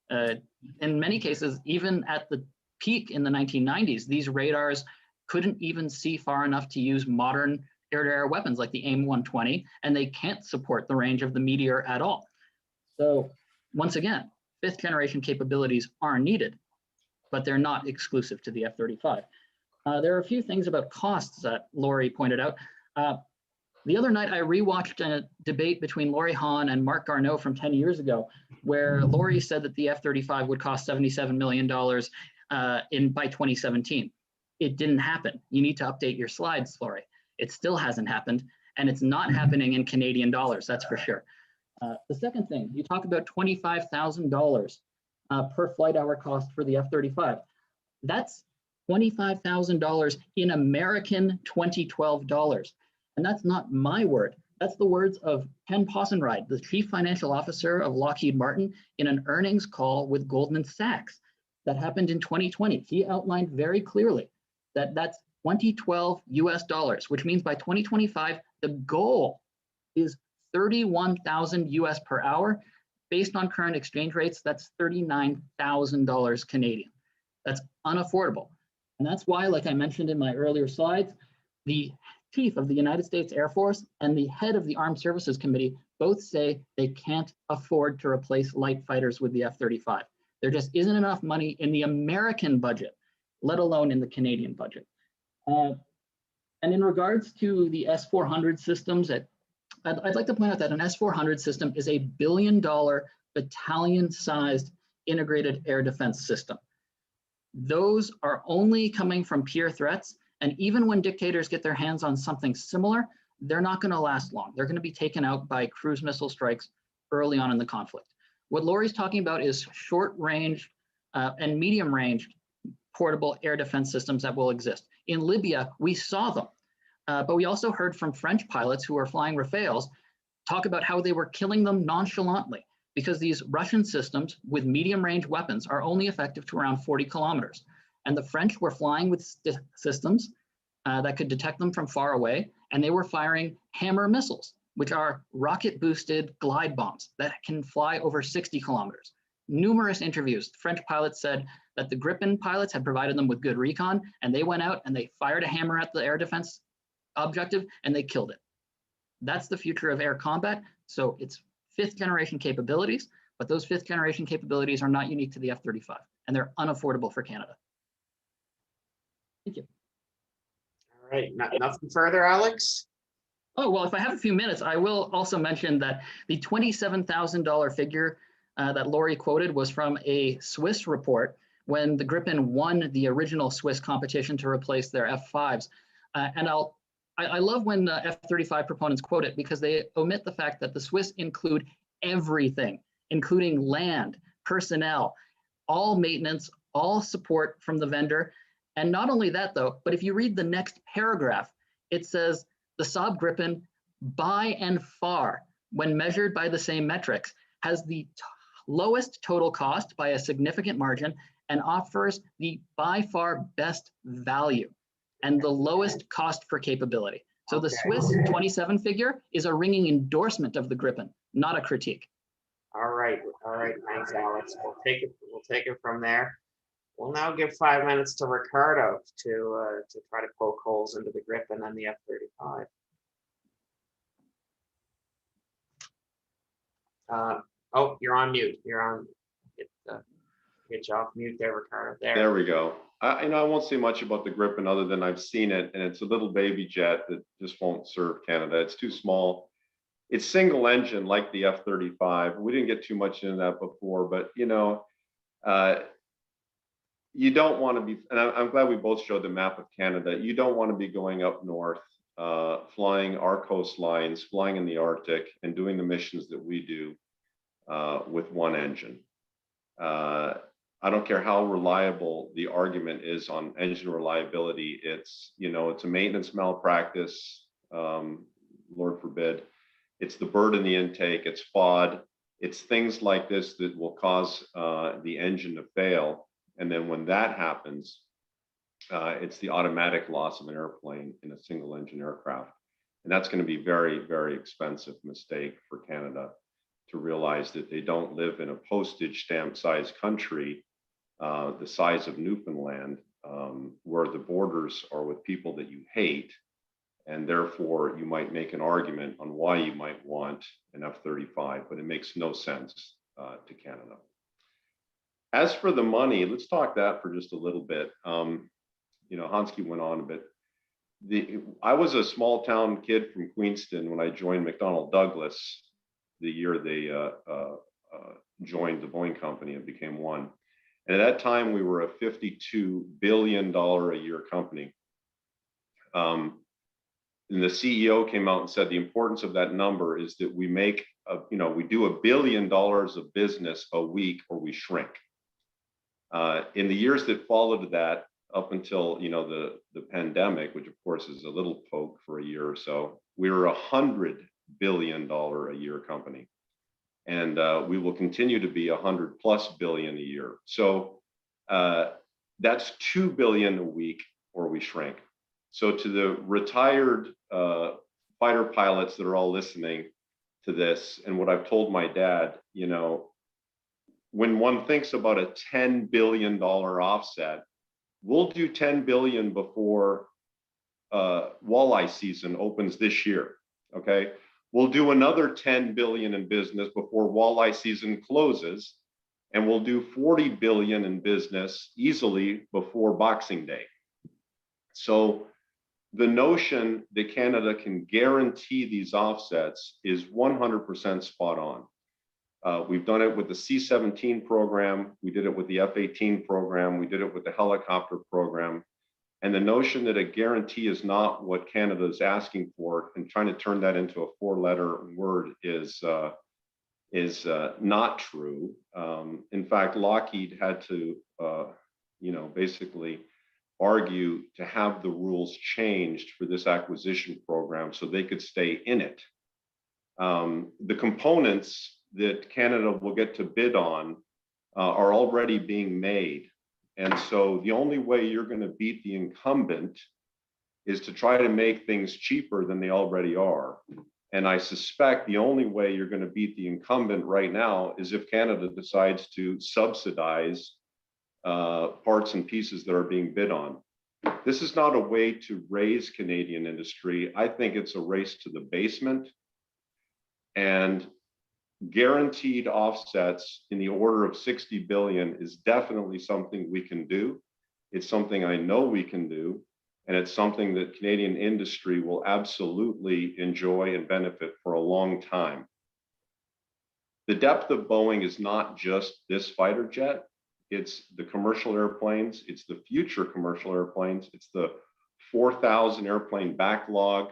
In many cases, even at the peak in the 1990s, these radars couldn't even see far enough to use modern air-to-air weapons like the AIM-120, and they can't support the range of the Meteor at all. So once again, fifth generation capabilities are needed, but they're not exclusive to the F-35. There are a few things about costs that Laurie pointed out. The other night, I rewatched a debate between Laurie Hahn and Mark Garneau from 10 years ago, where Laurie said that the F-35 would cost $77 million by 2017. It didn't happen. You need to update your slides, Laurie. It still hasn't happened, and it's not happening in Canadian dollars, that's for sure. The second thing, you talk about $25,000 per flight hour cost for the F-35. That's $25,000 in American 2012 dollars. And that's not my word. That's the words of Ken Possenried, the chief financial officer of Lockheed Martin, in an earnings call with Goldman Sachs that happened in 2020. He outlined very clearly that that's 2012 US dollars, which means by 2025, the goal is 31,000 US per hour. Based on current exchange rates, that's $39,000 Canadian. That's unaffordable. And that's why, like I mentioned in my earlier slides, the chief of the United States Air Force and the head of the Armed Services Committee both say they can't afford to replace light fighters with the F-35. There just isn't enough money in the American budget, let alone in the Canadian budget. And in regards to the S-400 systems, I'd like to point out that an S-400 system is $1 billion battalion-sized integrated air defense system. Those are only coming from peer threats. And even when dictators get their hands on something similar, they're not going to last long. They're going to be taken out by cruise missile strikes early on in the conflict. What Laurie's talking about is short-range and medium-range portable air defense systems that will exist. In Libya, we saw them, but we also heard from French pilots who are flying Rafales talk about how they were killing them nonchalantly because these Russian systems with medium-range weapons are only effective to around 40 kilometers. And the French were flying with systems that could detect them from far away, and they were firing Hammer missiles, which are rocket-boosted glide bombs that can fly over 60 kilometers. Numerous interviews, French pilots said that the Gripen pilots had provided them with good recon, and they went out and they fired a Hammer at the air defense objective, and they killed it. That's the future of air combat. So it's fifth-generation capabilities, but those fifth-generation capabilities are not unique to the F-35, and they're unaffordable for Canada. Thank you. All right, nothing further, Alex? Oh, well, if I have a few minutes, I will also mention that the $27,000 figure that Laurie quoted was from a Swiss report when the Gripen won the original Swiss competition to replace their F-5s. And I love when F-35 proponents quote it because they omit the fact that the Swiss include everything, including land, personnel, all maintenance, all support from the vendor. And not only that, though, but if you read the next paragraph, it says the Saab Gripen, by and far, when measured by the same metrics, has the lowest total cost by a significant margin and offers the by far best value and the lowest cost per capability. So the Swiss 27 figure is a ringing endorsement of the Gripen, not a critique. All right, thanks, Alex. We'll take it from there. We'll now give 5 minutes to Ricardo to try to poke holes into the Gripen and the F-35. Oh, you're on mute. You're on. Get you off mute there, Ricardo. There we go. I won't say much about the Gripen other than I've seen it, and it's a little baby jet that just won't serve Canada. It's too small. It's single engine like the F-35. We didn't get too much into that before, but you don't want to be, and I'm glad we both showed the map of Canada. You don't want to be going up north, flying our coastlines, flying in the Arctic, and doing the missions that we do with one engine. I don't care how reliable the argument is on engine reliability. It's, you know, it's a maintenance malpractice, Lord forbid. It's the bird in the intake, it's FOD. It's things like this that will cause the engine to fail. And then when that happens, it's the automatic loss of an airplane in a single engine aircraft. And that's going to be very, very expensive mistake for Canada to realize that they don't live in a postage stamp sized country the size of Newfoundland, where the borders are with people that you hate. And therefore, you might make an argument on why you might want an F-35, but it makes no sense to Canada. As for the money, let's talk that for just a little bit. You know, Hansky went on a bit. I was a small town kid from Queenston when I joined McDonnell Douglas the year they joined the Boeing company and became one. And at that time, we were a $52 billion a year company. And the CEO came out and said the importance of that number is that we make, you know, we do $1 billion of business a week or we shrink. In the years that followed that, up until, you know, the pandemic, which of course is a little poke for a year or so, we were a $100 billion a year company. And we will continue to be 100+ billion a year. So that's 2 billion a week or we shrink. So to the retired fighter pilots that are all listening to this, and what I've told my dad, you know, when one thinks about a $10 billion offset, we'll do 10 billion before walleye season opens this year, okay? We'll do another 10 billion in business before walleye season closes, and we'll do 40 billion in business easily before Boxing Day. So the notion that Canada can guarantee these offsets is 100% spot on. We've done it with the C-17 program. We did it with the F-18 program. We did it with the helicopter program. And the notion that a guarantee is not what Canada is asking for and trying to turn that into a 4-letter word is not true. In fact, Lockheed had to, you know, basically argue to have the rules changed for this acquisition program so they could stay in it. The components that Canada will get to bid on are already being made. And so the only way you're going to beat the incumbent is to try to make things cheaper than they already are. And I suspect the only way you're going to beat the incumbent right now is if Canada decides to subsidize parts and pieces that are being bid on. This is not a way to raise Canadian industry. I think it's a race to the basement. And guaranteed offsets in the order of 60 billion is definitely something we can do. It's something I know we can do. And it's something that Canadian industry will absolutely enjoy and benefit for a long time. The depth of Boeing is not just this fighter jet. It's the commercial airplanes. It's the future commercial airplanes. It's the 4,000 airplane backlog.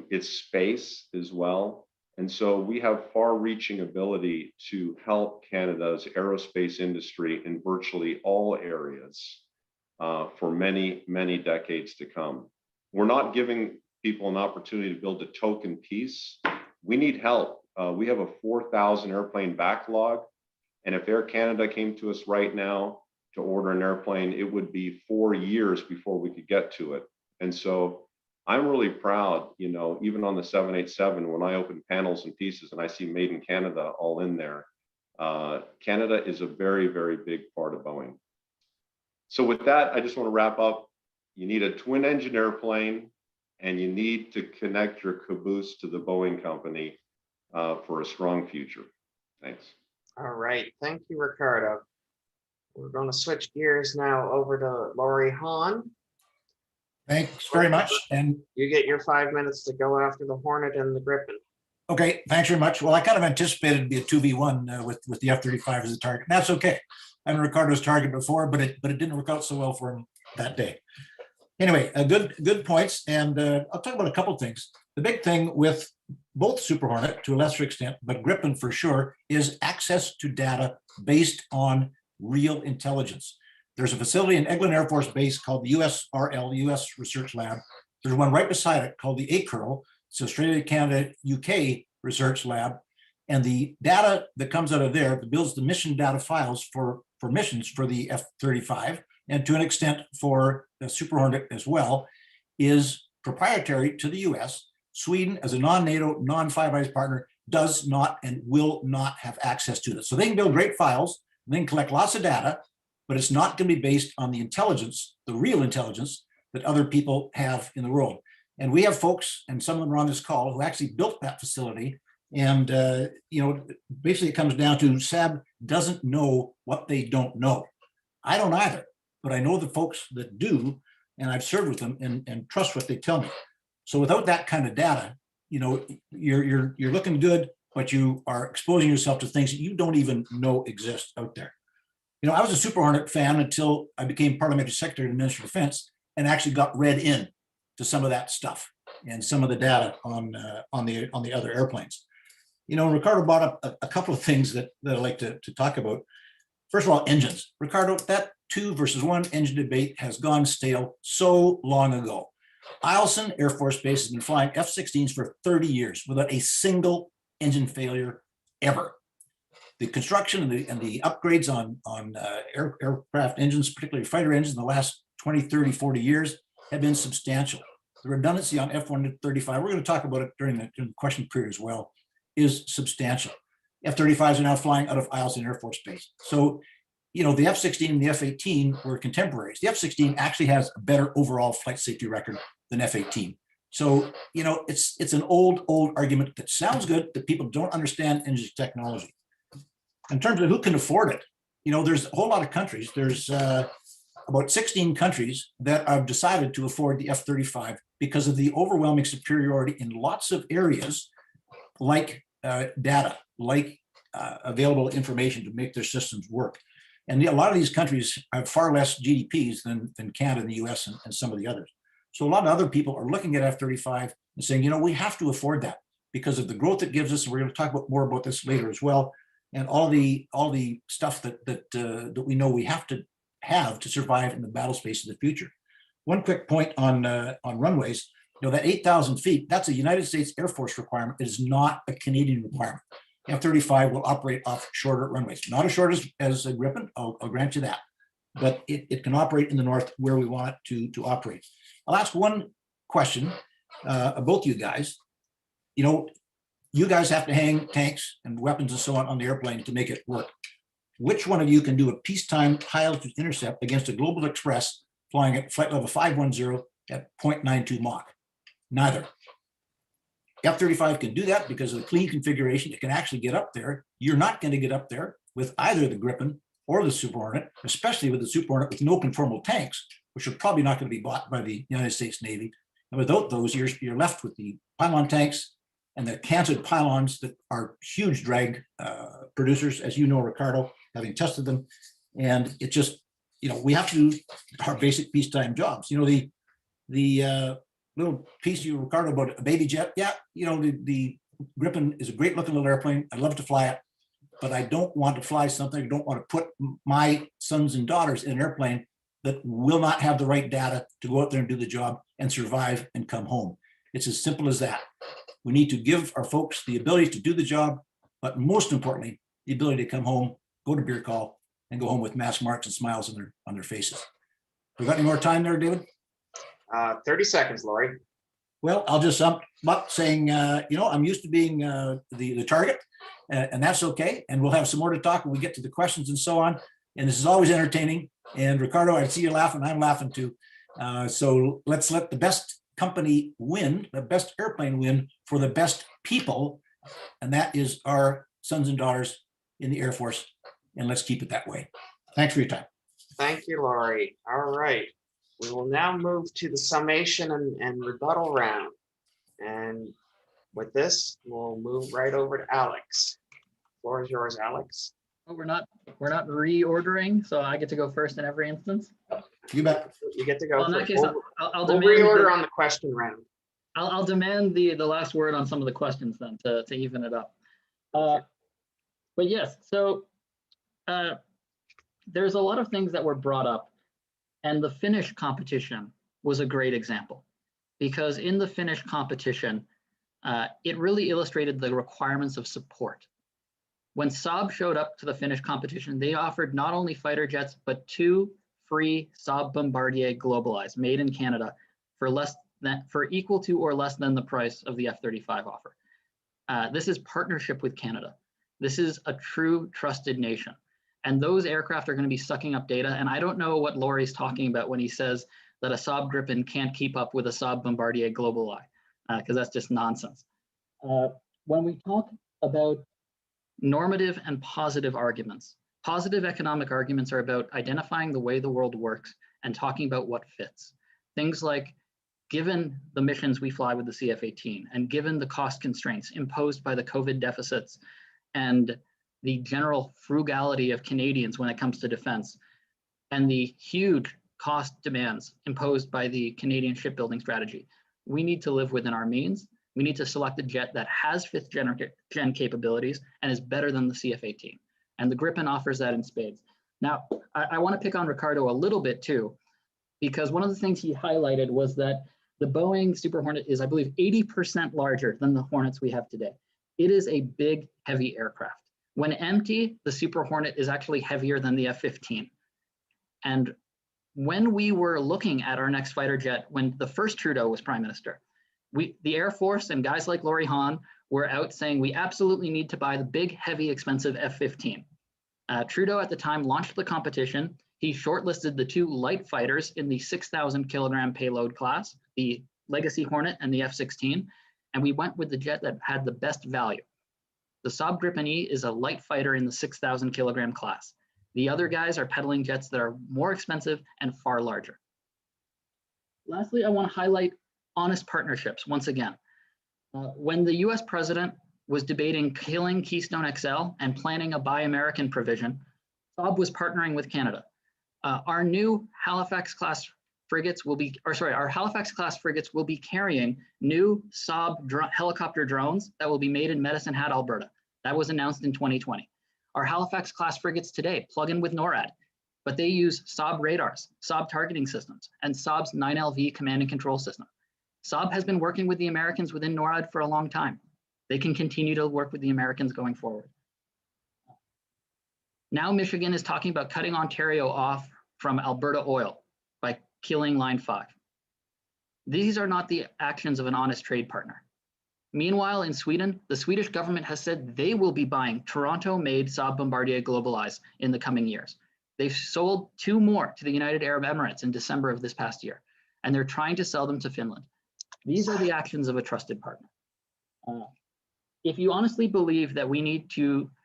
It's space as well. And so we have far-reaching ability to help Canada's aerospace industry in virtually all areas for many, many decades to come. We're not giving people an opportunity to build a token piece. We need help. We have a 4,000 airplane backlog. And if Air Canada came to us right now to order an airplane, it would be 4 years before we could get to it. And so I'm really proud, you know, even on the 787, when I open panels and pieces and I see Made in Canada all in there, Canada is a very, very big part of Boeing. So with that, I just want to wrap up. You need a twin engine airplane and you need to connect your caboose to the Boeing company for a strong future. Thanks. All right, thank you, Ricardo. We're going to switch gears now over to Laurie Hahn. Thanks very much. And You get your 5 minutes to go after the Hornet and the Gripen. okay, thanks very much. Well, I kind of anticipated it'd be a 2v1 with the F-35 as a target. That's okay. I know Ricardo's target before, but it didn't work out so well for him that day. Anyway, good points. And I'll talk about a couple of things. The big thing with both Super Hornet to a lesser extent, but Gripen for sure, is access to data based on real intelligence. There's a facility in Eglin Air Force Base called the USRL, US Research Lab. There's one right beside it called the ACURL, it's Australia, Canada, UK Research Lab. And the data that comes out of there that builds the mission data files for missions for the F-35, and to an extent for the Super Hornet as well, is proprietary to the US. Sweden, as a non-NATO, non-Five Eyes partner, does not and will not have access to this. So they can build great files, they can collect lots of data, but it's not going to be based on the intelligence, the real intelligence that other people have in the world. And we have folks, and some of them are on this call, who actually built that facility. And basically it comes down to Saab doesn't know what they don't know. I don't either, but I know the folks that do, and I've served with them and trust what they tell me. So without that kind of data, you're looking good, but you are exposing yourself to things that you don't even know exist out there. I was a Super Hornet fan until I became parliamentary secretary of the Ministry of Defense and actually got read in to some of that stuff and some of the data on the other airplanes. Ricardo brought up a couple of things that I'd like to talk about. First of all, engines. Ricardo, that 2 versus 1 engine debate has gone stale so long ago. Eielson Air Force Base has been flying F-16s for 30 years without a single engine failure ever. The construction and the upgrades on aircraft engines, particularly fighter engines, in the last 20, 30, 40 years have been substantial. The redundancy on F-135, we're going to talk about it during the question period as well, is substantial. F-35s are now flying out of Eielson Air Force Base. So, the F-16 and the F-18 were contemporaries. The F-16 actually has a better overall flight safety record than F-18. So, it's an old argument that sounds good, that people don't understand engine technology. In terms of who can afford it, there's a whole lot of countries. There's about 16 countries that have decided to afford the F-35 because of the overwhelming superiority in lots of areas, like data, like available information to make their systems work. And a lot of these countries have far less GDPs than Canada and the US and some of the others. So a lot of other people are looking at F-35 and saying, we have to afford that because of the growth it gives us. And we're going to talk more about this later as well. And all the stuff that we know we have to survive in the battle space of the future. One quick point on runways, that 8,000 feet, that's a United States Air Force requirement. It is not a Canadian requirement. F-35 will operate off shorter runways, not as short as a Gripen, I'll grant you that, but it can operate in the north where we want it to operate. I'll ask one question of both you guys. You guys have to hang tanks and weapons and so on the airplane to make it work. Which one of you can do a peacetime high altitude intercept against a Global Express flying at flight level 510 at 0.92 Mach? Neither. F-35 can do that because of the clean configuration. It can actually get up there. You're not going to get up there with either the Gripen or the Super Hornet, especially with the Super Hornet with no conformal tanks, which are probably not going to be bought by the United States Navy. And without those, you're left with the pylon tanks and the canted pylons that are huge drag producers, as you know, Ricardo, having tested them. And it just, we have to do our basic peacetime jobs. The little piece you, Ricardo, about a baby jet. Yeah, the Gripen is a great looking little airplane. I'd love to fly it, but I don't want to fly something. I don't want to put my sons and daughters in an airplane that will not have the right data to go out there and do the job and survive and come home. It's as simple as that. We need to give our folks the ability to do the job, but most importantly, the ability to come home, go to beer call, and go home with mask marks and smiles on their faces. We got any more time there, David? 30 seconds, Laurie. Well, I'll just sum up saying, I'm used to being the target, and that's okay. And we'll have some more to talk when we get to the questions and so on. And this is always entertaining. And Ricardo, I see you laughing. I'm laughing too. So let's let the best company win, the best airplane win for the best people. And that is our sons and daughters in the Air Force. And let's keep it that way. Thanks for your time. Thank you, Laurie. All right. We will now move to the summation and rebuttal round. And with this, we'll move right over to Alex. Floor is yours, Alex. Oh, we're not reordering, so I get to go first in every instance. You bet. You get to go. Well, in that case, I'll we'll demand reorder on the question round. I'll demand the last word on some of the questions then to even it up. But yes, so there's a lot of things that were brought up, and the Finnish competition was a great example, because in the Finnish competition, it really illustrated the requirements of support. When Saab showed up to the Finnish competition, they offered not only fighter jets, but 2 free Saab Bombardier Globalized made in Canada for equal to or less than the price of the F-35 offer. This is partnership with Canada. This is a true trusted nation. And those aircraft are going to be sucking up data. And I don't know what Laurie's talking about when he says that a Saab Gripen can't keep up with a Saab Bombardier Globalized, because that's just nonsense. When we talk about normative and positive arguments, positive economic arguments are about identifying the way the world works and talking about what fits. Things like, given the missions we fly with the CF-18 and given the cost constraints imposed by the COVID deficits and the general frugality of Canadians when it comes to defense and the huge cost demands imposed by the Canadian shipbuilding strategy, we need to live within our means. We need to select a jet that has 5th gen capabilities and is better than the CF-18. And the Gripen offers that in spades. Now, I want to pick on Ricardo a little bit too, because one of the things he highlighted was that the Boeing Super Hornet is, I believe, 80% larger than the Hornets we have today. It is a big, heavy aircraft. When empty, the Super Hornet is actually heavier than the F-15. And when we were looking at our next fighter jet, when the first Trudeau was Prime Minister, the Air Force and guys like Laurie Hahn were out saying we absolutely need to buy the big, heavy, expensive F-15. Trudeau at the time launched the competition. He shortlisted the 2 light fighters in the 6,000 kilogram payload class, the Legacy Hornet and the F-16, and we went with the jet that had the best value. The Saab Gripen E is a light fighter in the 6,000 kilogram class. The other guys are peddling jets that are more expensive and far larger. Lastly, I want to highlight honest partnerships once again. When the US president was debating killing Keystone XL and planning a Buy American provision, Saab was partnering with Canada. Our new Halifax class frigates will be, our Halifax class frigates will be carrying new Saab helicopter drones that will be made in Medicine Hat, Alberta. That was announced in 2020. Our Halifax class frigates today plug in with NORAD, but they use Saab radars, Saab targeting systems, and Saab's 9LV command and control system. Saab has been working with the Americans within NORAD for a long time. They can continue to work with the Americans going forward. Now Michigan is talking about cutting Ontario off from Alberta oil by killing Line 5. These are not the actions of an honest trade partner. Meanwhile, in Sweden, the Swedish government has said they will be buying Toronto-made Saab Bombardier Globalized in the coming years. They've sold 2 more to the United Arab Emirates in December of this past year, and they're trying to sell them to Finland. These are the actions of a trusted partner. If you honestly believe that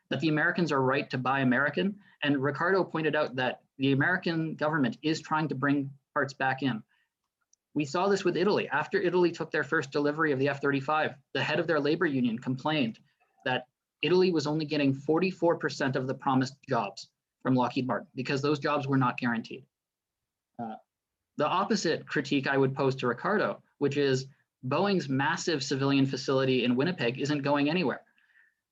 that the Americans are right to buy American, and Ricardo pointed out that the American government is trying to bring parts back in. We saw this with Italy. After Italy took their first delivery of the F-35, the head of their labor union complained that Italy was only getting 44% of the promised jobs from Lockheed Martin because those jobs were not guaranteed. The opposite critique I would pose to Ricardo, which is Boeing's massive civilian facility in Winnipeg isn't going anywhere.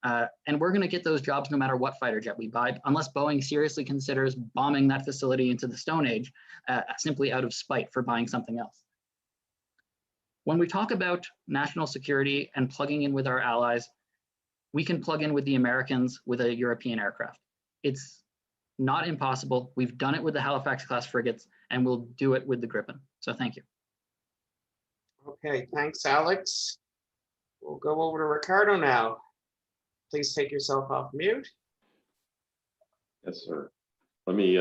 And we're going to get those jobs no matter what fighter jet we buy, unless Boeing seriously considers bombing that facility into the Stone Age simply out of spite for buying something else. When we talk about national security and plugging in with our allies, we can plug in with the Americans with a European aircraft. It's not impossible. We've done it with the Halifax class frigates, and we'll do it with the Gripen. So thank you. Okay, thanks, Alex. We'll go over to Ricardo now. Please take yourself off mute. Yes, sir. Let me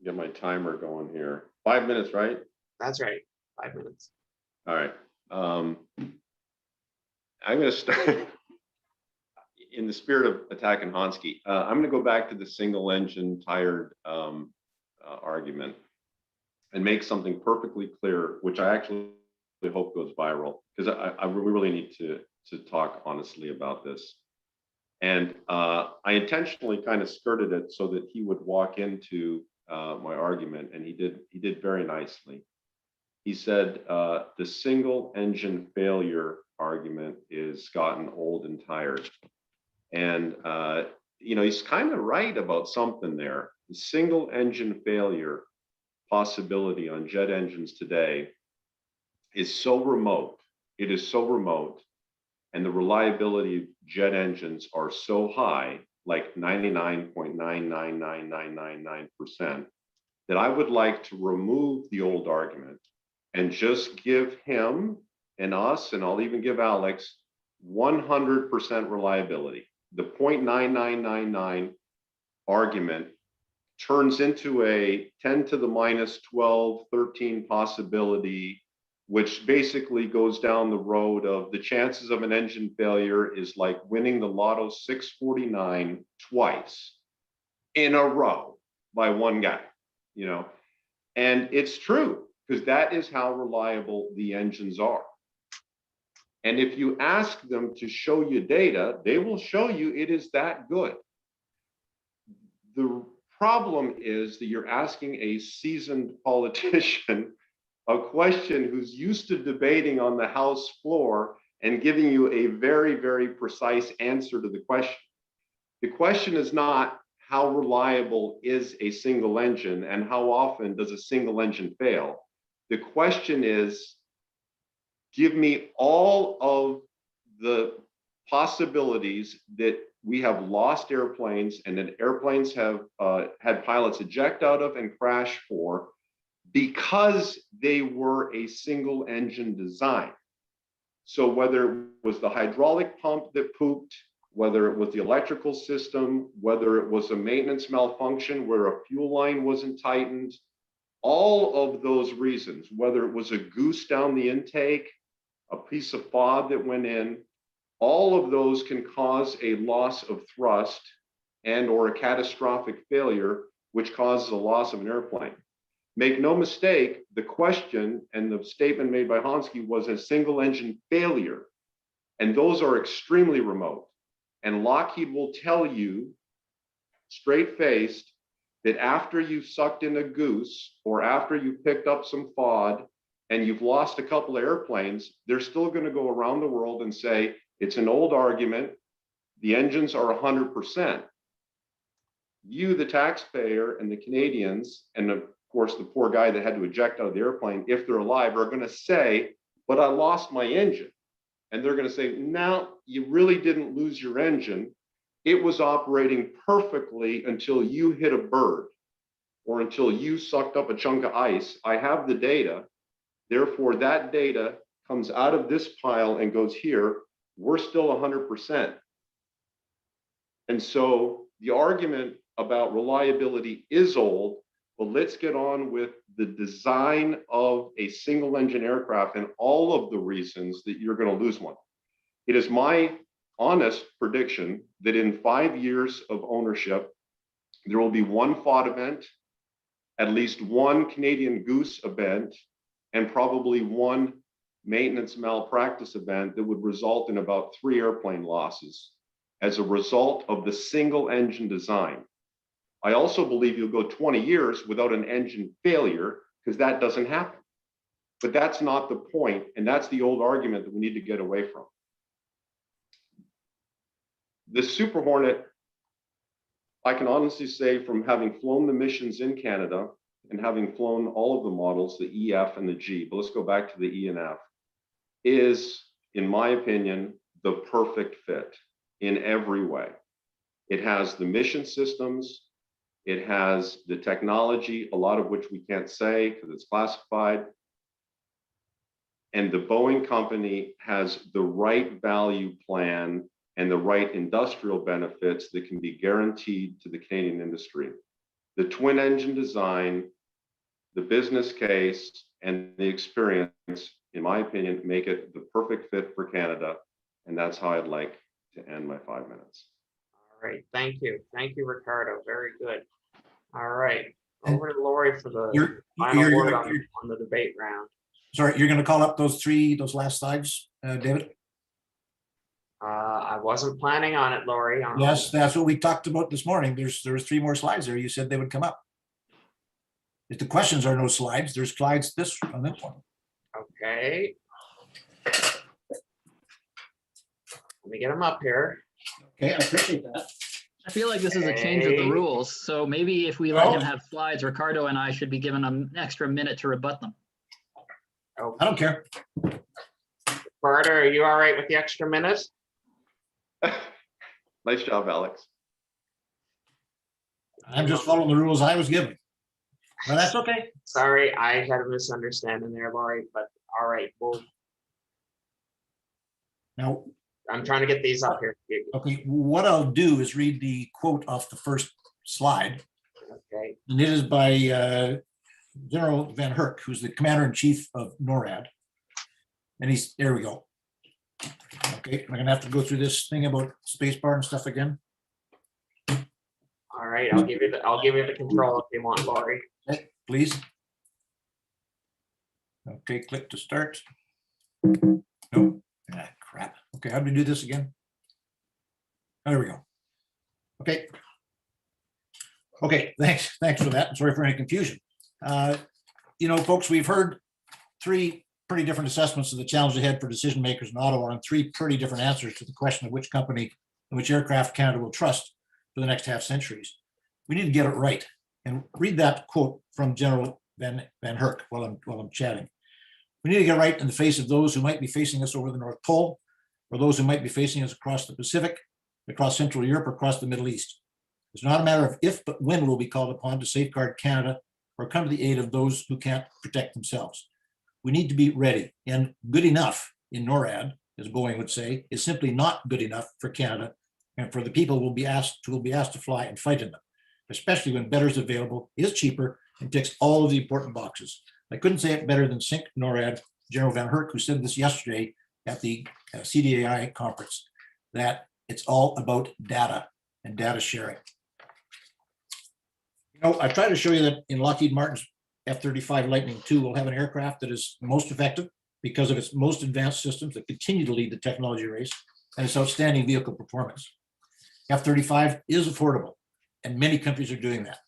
get my timer going here. 5 minutes, right? That's right, 5 minutes. All right. I'm going to start in the spirit of attacking Hansky. I'm going to go back to the single engine tired argument and make something perfectly clear, which I actually hope goes viral, because we really need to talk honestly about this. And I intentionally kind of skirted it so that he would walk into my argument, and he did very nicely. He said the single engine failure argument is gotten old and tired. And you know, he's kind of right about something there. The single engine failure possibility on jet engines today is so remote. It is so remote, and the reliability of jet engines are so high, like 99.9999999%, that I would like to remove the old argument and just give him and us, and I'll even give Alex, 100% reliability. The 0.9999 argument turns into a 10 to the minus 12, 13 possibility, which basically goes down the road of the chances of an engine failure is like winning the Lotto 649 twice in a row by one guy, you know. And it's true, because that is how reliable the engines are. And if you ask them to show you data, they will show you it is that good. The problem is that you're asking a seasoned politician a question who's used to debating on the House floor and giving you a very, very precise answer to the question. The question is not how reliable is a single engine and how often does a single engine fail. The question is, give me all of the possibilities that we have lost airplanes and that airplanes have had pilots eject out of and crash for because they were a single engine design. So whether it was the hydraulic pump that pooped, whether it was the electrical system, whether it was a maintenance malfunction where a fuel line wasn't tightened, all of those reasons, whether it was a goose down the intake, a piece of FOD that went in, all of those can cause a loss of thrust and or a catastrophic failure, which causes a loss of an airplane. Make no mistake, the question and the statement made by Hansky was a single engine failure. And those are extremely remote. And Lockheed will tell you straight-faced that after you've sucked in a goose or after you've picked up some FOD and you've lost a couple of airplanes, they're still going to go around the world and say, it's an old argument, the engines are 100%. You, the taxpayer, and the Canadians, and of course, the poor guy that had to eject out of the airplane, if they're alive, are going to say, but I lost my engine. And they're going to say, no, you really didn't lose your engine. It was operating perfectly until you hit a bird or until you sucked up a chunk of ice. I have the data. Therefore, that data comes out of this pile and goes here. We're still 100%. And so the argument about reliability is old, but let's get on with the design of a single engine aircraft and all of the reasons that you're going to lose one. It is my honest prediction that in 5 years of ownership, there will be one FOD event, at least one Canadian Goose event, and probably one maintenance malpractice event that would result in about 3 airplane losses as a result of the single engine design. I also believe you'll go 20 years without an engine failure because that doesn't happen. But that's not the point, and that's the old argument that we need to get away from. The Super Hornet, I can honestly say from having flown the missions in Canada and having flown all of the models, the E, F, and the G, but let's go back to the E and F, is, in my opinion, the perfect fit in every way. It has the mission systems, it has the technology, a lot of which we can't say because it's classified. And the Boeing company has the right value plan and the right industrial benefits that can be guaranteed to the Canadian industry. The twin engine design, the business case, and the experience, in my opinion, make it the perfect fit for Canada. And that's how I'd like to end my 5 minutes. All right, thank you. Thank you, Ricardo. Very good. All right, over to Lori for the final word on the debate round. Sorry, you're going to call up those last slides, David? I wasn't planning on it, Lori. Yes, that's what we talked about this morning. There was 3 more slides there. You said they would come up. If the questions are no slides, there's slides on this one. Okay. Let me get them up here. Okay, I appreciate that. I feel like this is a change of the Okay. rules. So maybe if we let Oh. him have slides, Ricardo and I should be given an extra minute to rebut them. Oh, I don't care. Bart, are you all right with the extra minute? Nice job, Alex. I'm just following the rules I was given. But that's okay. Sorry, I had a misunderstanding there, Lori, but all right, well, Now, I'm trying to get these up here. okay, what I'll do is read the quote off the first slide. Okay, And it is by General Van Herk, who's the commander-in-chief of NORAD. And he's, there we go. Okay, I'm gonna have to go through this thing about spacebar and stuff again. all right, I'll give you the control if you want, Lori. Okay, please. Okay, click to start. No, ah, crap. Okay, how do we do this again? There we go. Okay. Okay, thanks for that. Sorry for any confusion. You know, folks, we've heard three pretty different assessments of the challenge ahead for decision makers in Ottawa and three pretty different answers to the question of which company and which aircraft Canada will trust for the next half centuries. We need to get it right. And read that quote from General Van Herk while I'm chatting. We need to get right in the face of those who might be facing us over the North Pole, or those who might be facing us across the Pacific, across Central Europe, or across the Middle East. It's not a matter of if, but when we'll be called upon to safeguard Canada or come to the aid of those who can't protect themselves. We need to be ready, and good enough in NORAD, as Boeing would say, is simply not good enough for Canada and for the people who will be asked to fly and fight in them, especially when better is available, is cheaper, and ticks all of the important boxes. I couldn't say it better than Sync NORAD, General Van Herk, who said this yesterday at the CDAI conference, that it's all about data and data sharing. You know, I try to show you that in Lockheed Martin's F-35 Lightning II, we'll have an aircraft that is most effective because of its most advanced systems that continue to lead the technology race and its outstanding vehicle performance. F-35 is affordable, and many countries are doing that.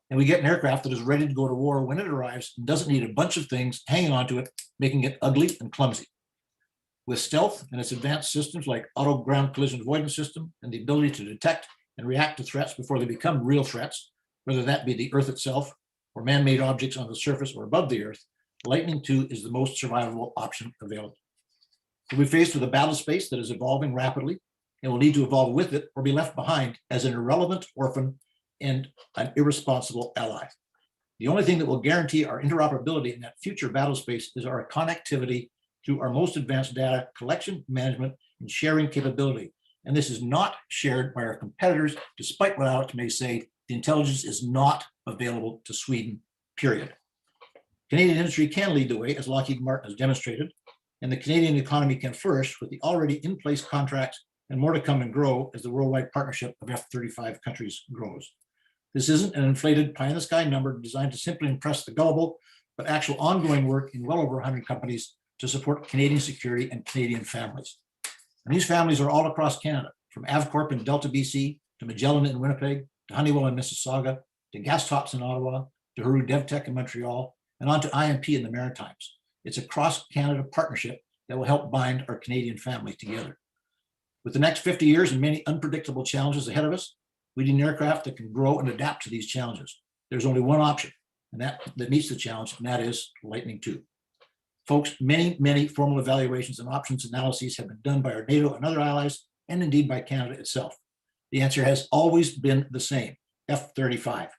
And we get an aircraft that is ready to go to war when it arrives and doesn't need a bunch of things hanging onto it, making it ugly and clumsy. With stealth and its advanced systems like auto ground collision avoidance system and the ability to detect and react to threats before they become real threats, whether that be the Earth itself or man-made objects on the surface or above the Earth, Lightning II is the most survivable option available. We'll be faced with a battle space that is evolving rapidly and will need to evolve with it or be left behind as an irrelevant orphan and an irresponsible ally. The only thing that will guarantee our interoperability in that future battle space is our connectivity through our most advanced data collection, management, and sharing capability. And this is not shared by our competitors, despite what Alex may say, the intelligence is not available to Sweden, period. Canadian industry can lead the way, as Lockheed Martin has demonstrated, and the Canadian economy can flourish with the already in place contracts and more to come and grow as the worldwide partnership of F-35 countries grows. This isn't an inflated pie in the sky number designed to simply impress the gullible, but actual ongoing work in well over 100 companies to support Canadian security and Canadian families. And these families are all across Canada, from Avcorp in Delta, BC, to Magellan in Winnipeg, to Honeywell in Mississauga, to Gastops in Ottawa, to Haru DevTech in Montreal, and on to IMP in the Maritimes. It's a cross-Canada partnership that will help bind our Canadian family together. With the next 50 years and many unpredictable challenges ahead of us, we need an aircraft that can grow and adapt to these challenges. There's only one option, and that meets the challenge, and that is Lightning II. Folks, many formal evaluations and options analyses have been done by our NATO and other allies, and indeed by Canada itself. The answer has always been the same, F-35.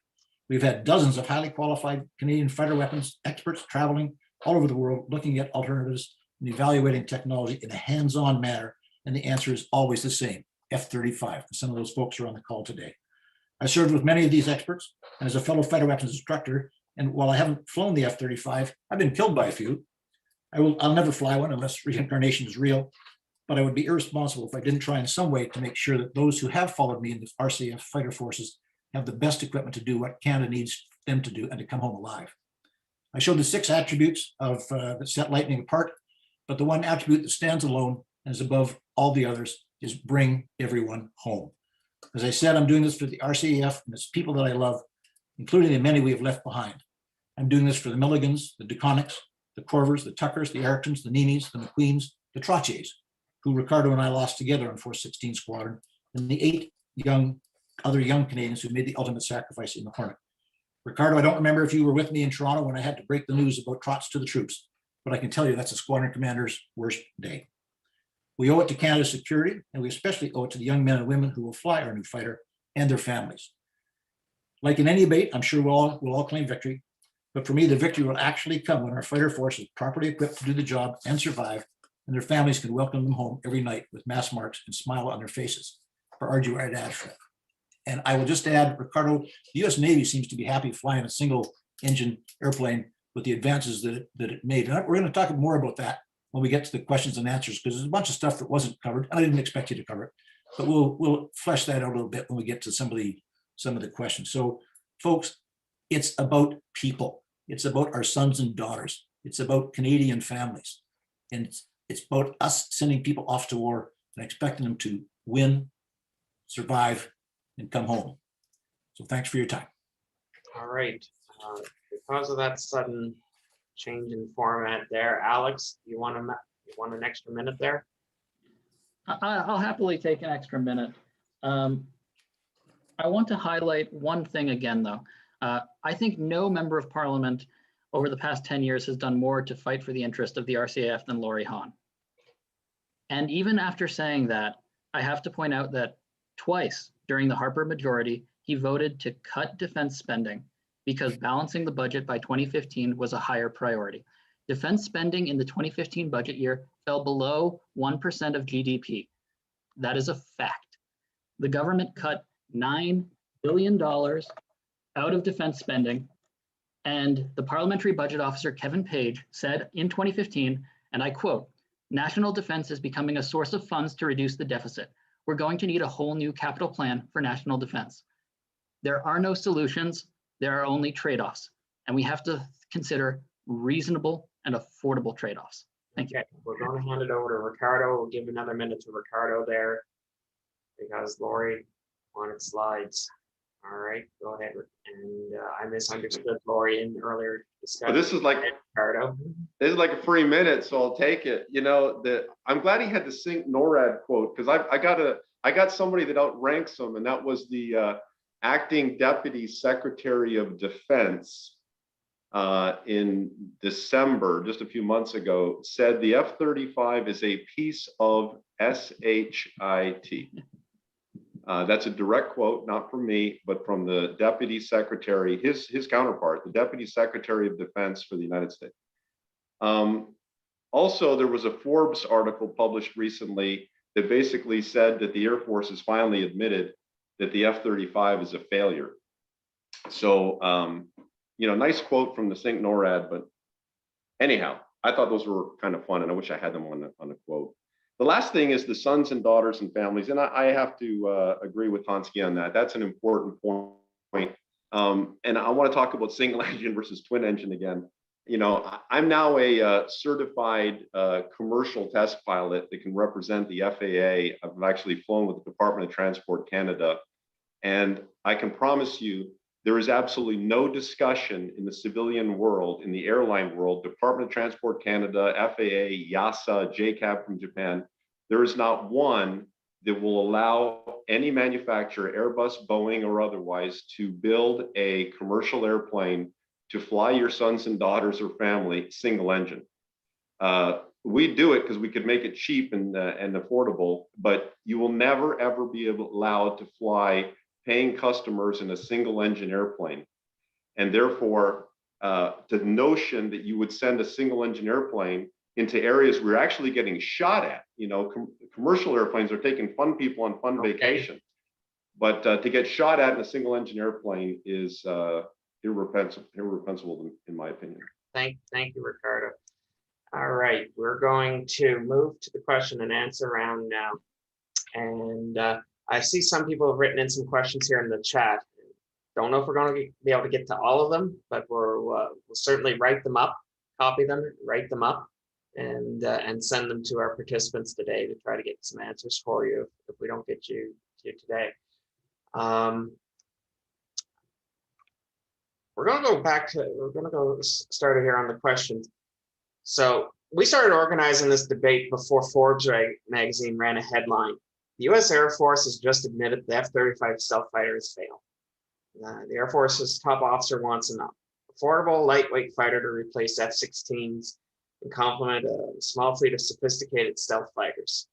We've had dozens of highly qualified Canadian fighter weapons experts traveling all over the world, looking at alternatives and evaluating technology in a hands-on manner, and the answer is always the same, F-35. Some of those folks are on the call today. I served with many of these experts, and as a fellow fighter weapons instructor, and while I haven't flown the F-35, I've been killed by a few. I'll never fly one unless reincarnation is real, but I would be irresponsible if I didn't try in some way to make sure that those who have followed me in the RCAF fighter forces have the best equipment to do what Canada needs them to do and to come home alive. I showed the 6 attributes that set Lightning apart, but the one attribute that stands alone and is above all the others is bring everyone home. As I said, I'm doing this for the RCAF and its people that I love, including the many we have left behind. I'm doing this for the Milligans, the DeConnicks, the Corvers, the Tuckers, the Ericsons, the Nimis, the McQueens, the Trochets, who Ricardo and I lost together on 416 Squadron, and the 8 young other young Canadians who made the ultimate sacrifice in the Hornet. Ricardo, I don't remember if you were with me in Toronto when I had to break the news about trots to the troops, but I can tell you that's a squadron commander's worst day. We owe it to Canada's security, and we especially owe it to the young men and women who will fly our new fighter and their families. Like in any debate, I'm sure we'll all claim victory, but for me, the victory will actually come when our fighter force is properly equipped to do the job and survive, and their families can welcome them home every night with mass marks and smile on their faces for arduous adventure. And I will just add, Ricardo, the US Navy seems to be happy flying a single engine airplane with the advances that it made. And we're going to talk more about that when we get to the questions and answers, because there's a bunch of stuff that wasn't covered. And I didn't expect you to cover it, but we'll flesh that out a little bit when we get to some of the questions. So folks, it's about people. It's about our sons and daughters. It's about Canadian families. And it's about us sending people off to war and expecting them to win, survive, and come home. So thanks for your time. All right. Because of that sudden change in format there, Alex, you want an extra minute there? I'll happily take an extra minute. I want to highlight one thing again, though. I think no member of parliament over the past 10 years has done more to fight for the interest of the RCAF than Laurie Hahn. And even after saying that, I have to point out that twice during the Harper majority, he voted to cut defense spending because balancing the budget by 2015 was a higher priority. Defense spending in the 2015 budget year fell below 1% of GDP. That is a fact. The government cut $9 billion out of defense spending, and the parliamentary budget officer, Kevin Page, said in 2015, and I quote, "National defense is becoming a source of funds to reduce the deficit. We're going to need a whole new capital plan for national defense. There are no solutions, there are only trade-offs, and we have to consider reasonable and affordable trade-offs." Thank you. Okay, we're going to hand it over to Ricardo. We'll give another minute to Ricardo there because Laurie wanted slides. All right, go ahead. And I misunderstood Laurie in earlier discussion. But this is like Ricardo. This is like a free minute, so I'll take it. You know, I'm glad he had the St. NORAD quote, because I got somebody that outranks him, and that was the acting deputy secretary of defense in December, just a few months ago, said the F-35 is a piece of SHIT. That's a direct quote, not from me, but from the deputy secretary, his counterpart, the deputy secretary of defense for the United States. Also, there was a Forbes article published recently that basically said that the Air Force has finally admitted that the F-35 is a failure. So, you know, nice quote from the St. NORAD, but anyhow, I thought those were kind of fun, and I wish I had them on a quote. The last thing is the sons and daughters and families, and I have to agree with Hansky on that. That's an important point. And I want to talk about single engine versus twin engine again. You know, I'm now a certified commercial test pilot that can represent the FAA. I've actually flown with the Department of Transport Canada, and I can promise you there is absolutely no discussion in the civilian world, in the airline world, Department of Transport Canada, FAA, YASA, JCAB from Japan. There is not one that will allow any manufacturer, Airbus, Boeing, or otherwise, to build a commercial airplane to fly your sons and daughters or family single engine. We do it because we could make it cheap and affordable, but you will never, ever be allowed to fly paying customers in a single engine airplane. And therefore, the notion that you would send a single engine airplane into areas we're actually getting shot at, you know, commercial airplanes are taking fun people on fun vacation. But to get shot at in a single engine airplane is irreprehensible in my opinion. Thank you, Ricardo. All right, we're going to move to the question and answer round now. And I see some people have written in some questions here in the chat. Don't know if we're going to be able to get to all of them, but we'll certainly write them up, copy them, write them up, and send them to our participants today to try to get some answers for you if we don't get you today. We're going to go start here on the questions. So we started organizing this debate before Forbes magazine ran a headline The US Air Force has just admitted the F-35 stealth fighter has failed. The Air Force's top officer wants an affordable, lightweight fighter to replace F-16s and complement a small fleet of sophisticated stealth fighters.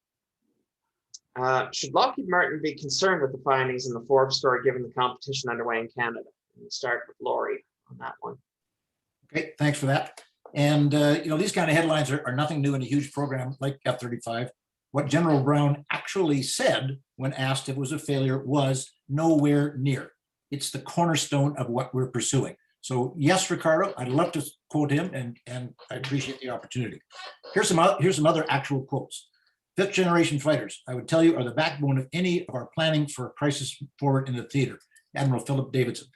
Should Lockheed Martin be concerned with the findings in the Forbes story given the competition underway in Canada? We'll start with Laurie on that one. Okay, thanks for that. And, these kind of headlines are nothing new in a huge program like F-35. What General Brown actually said when asked if it was a failure was nowhere near. It's the cornerstone of what we're pursuing. So yes, Ricardo, I'd love to quote him, and I appreciate the opportunity. Here's some other actual quotes. Fifth generation fighters, I would tell you, are the backbone of any of our planning for a crisis forward in the theater. Admiral Philip Davidson.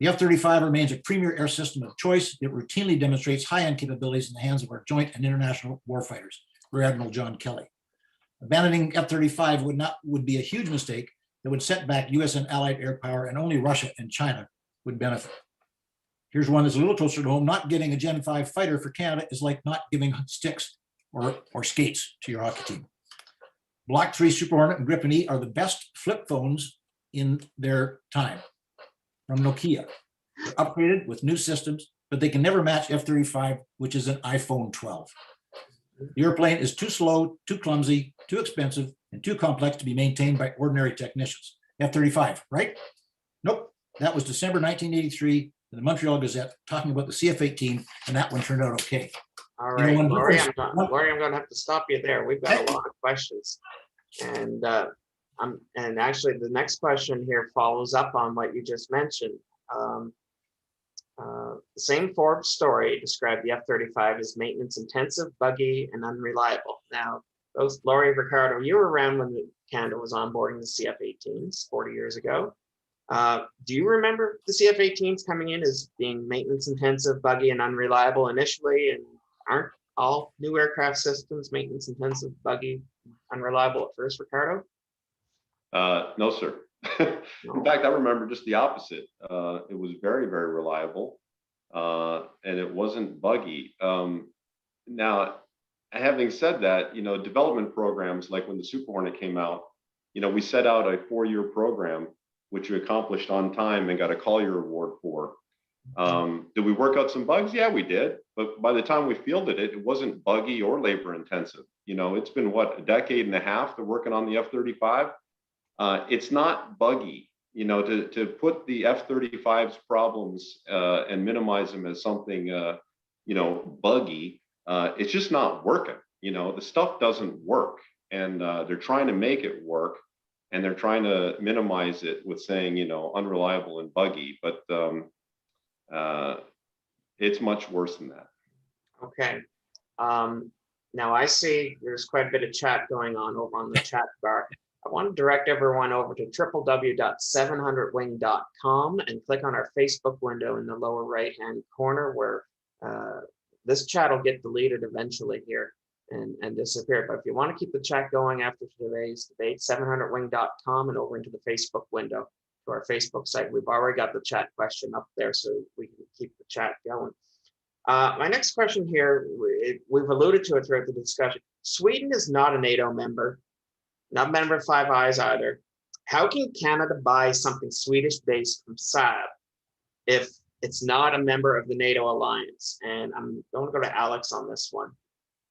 The F-35 remains a premier air system of choice. It routinely demonstrates high-end capabilities in the hands of our joint and international warfighters. Rear Admiral John Kelly. Abandoning F-35 would be a huge mistake that would set back US and allied air power, and only Russia and China would benefit. Here's one that's a little closer to home. Not getting a Gen 5 fighter for Canada is like not giving sticks or skates to your hockey team. Block 3 Super Hornet and Gripen E are the best flip phones in their time from Nokia. They're upgraded with new systems, but they can never match F-35, which is an iPhone 12. The airplane is too slow, too clumsy, too expensive, and too complex to be maintained by ordinary technicians. F-35, right? Nope. That was December 1983 in the Montreal Gazette talking about the CF-18, and that one turned out okay. All right, Laurie, I'm going to have to stop you there. We've got a lot of questions. And actually the next question here follows up on what you just mentioned. The same Forbes story described the F-35 as maintenance intensive, buggy, and unreliable. Now, both Laurie and Ricardo, you were around when Canada was onboarding the CF-18s 40 years ago. Do you remember the CF-18s coming in as being maintenance intensive, buggy, and unreliable initially? And aren't all new aircraft systems maintenance intensive, buggy, unreliable at first, Ricardo? No, sir. In fact, I remember just the opposite. It was very, very reliable, and it wasn't buggy. Now, having said that, development programs, like when the Super Hornet came out, we set out a 4-year program, which we accomplished on time and got a Collier Award for. Did we work out some bugs? Yeah, we did. But by the time we fielded it, it wasn't buggy or labor intensive. It's been what, a decade and a half they're working on the F-35. It's not buggy, to put the F-35's problems and minimize them as something, buggy. It's just not working. The stuff doesn't work, and they're trying to make it work, and they're trying to minimize it with saying, unreliable and buggy. But it's much worse than that. Okay. Now I see there's quite a bit of chat going on over on the chat bar. I want to direct everyone over to www.700wing.com and click on our Facebook window in the lower right-hand corner, where this chat will get deleted eventually here and disappear. But if you want to keep the chat going after today's debate, 700wing.com and over into the Facebook window to our Facebook site. We've already got the chat question up there, so we can keep the chat going. My next question here, we've alluded to it throughout the discussion. Sweden is not a NATO member, not a member of Five Eyes either. How can Canada buy something Swedish-based from Saab if it's not a member of the NATO alliance? And I'm going to go to Alex on this one.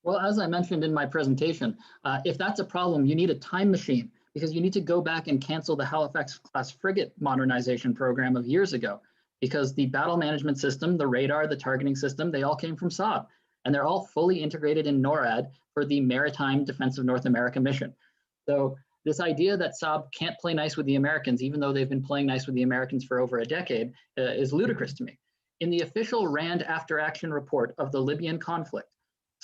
Well, as I mentioned in my presentation, if that's a problem, you need a time machine, because you need to go back and cancel the Halifax-class frigate modernization program of years ago, because the battle management system, the radar, the targeting system, they all came from Saab, and they're all fully integrated in NORAD for the Maritime Defense of North America mission. So this idea that Saab can't play nice with the Americans, even though they've been playing nice with the Americans for over a decade, is ludicrous to me. In the official RAND after action report of the Libyan conflict,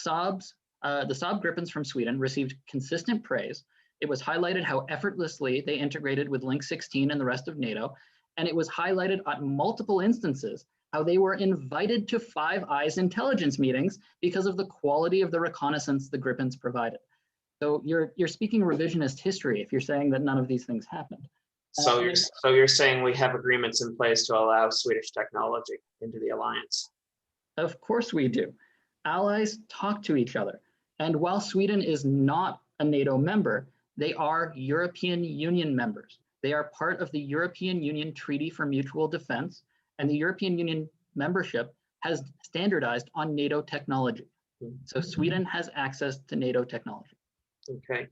the Saab Gripens from Sweden received consistent praise. It was highlighted how effortlessly they integrated with Link 16 and the rest of NATO. And it was highlighted at multiple instances how they were invited to Five Eyes intelligence meetings because of the quality of the reconnaissance the Gripens provided. So you're speaking revisionist history if you're saying that none of these things happened. So you're saying we have agreements in place to allow Swedish technology into the alliance? Of course we do. Allies talk to each other. And while Sweden is not a NATO member, They are European Union members. They are part of the European Union Treaty for Mutual Defense, and the European Union membership has standardized on NATO technology. So Sweden has access to NATO technology. Okay.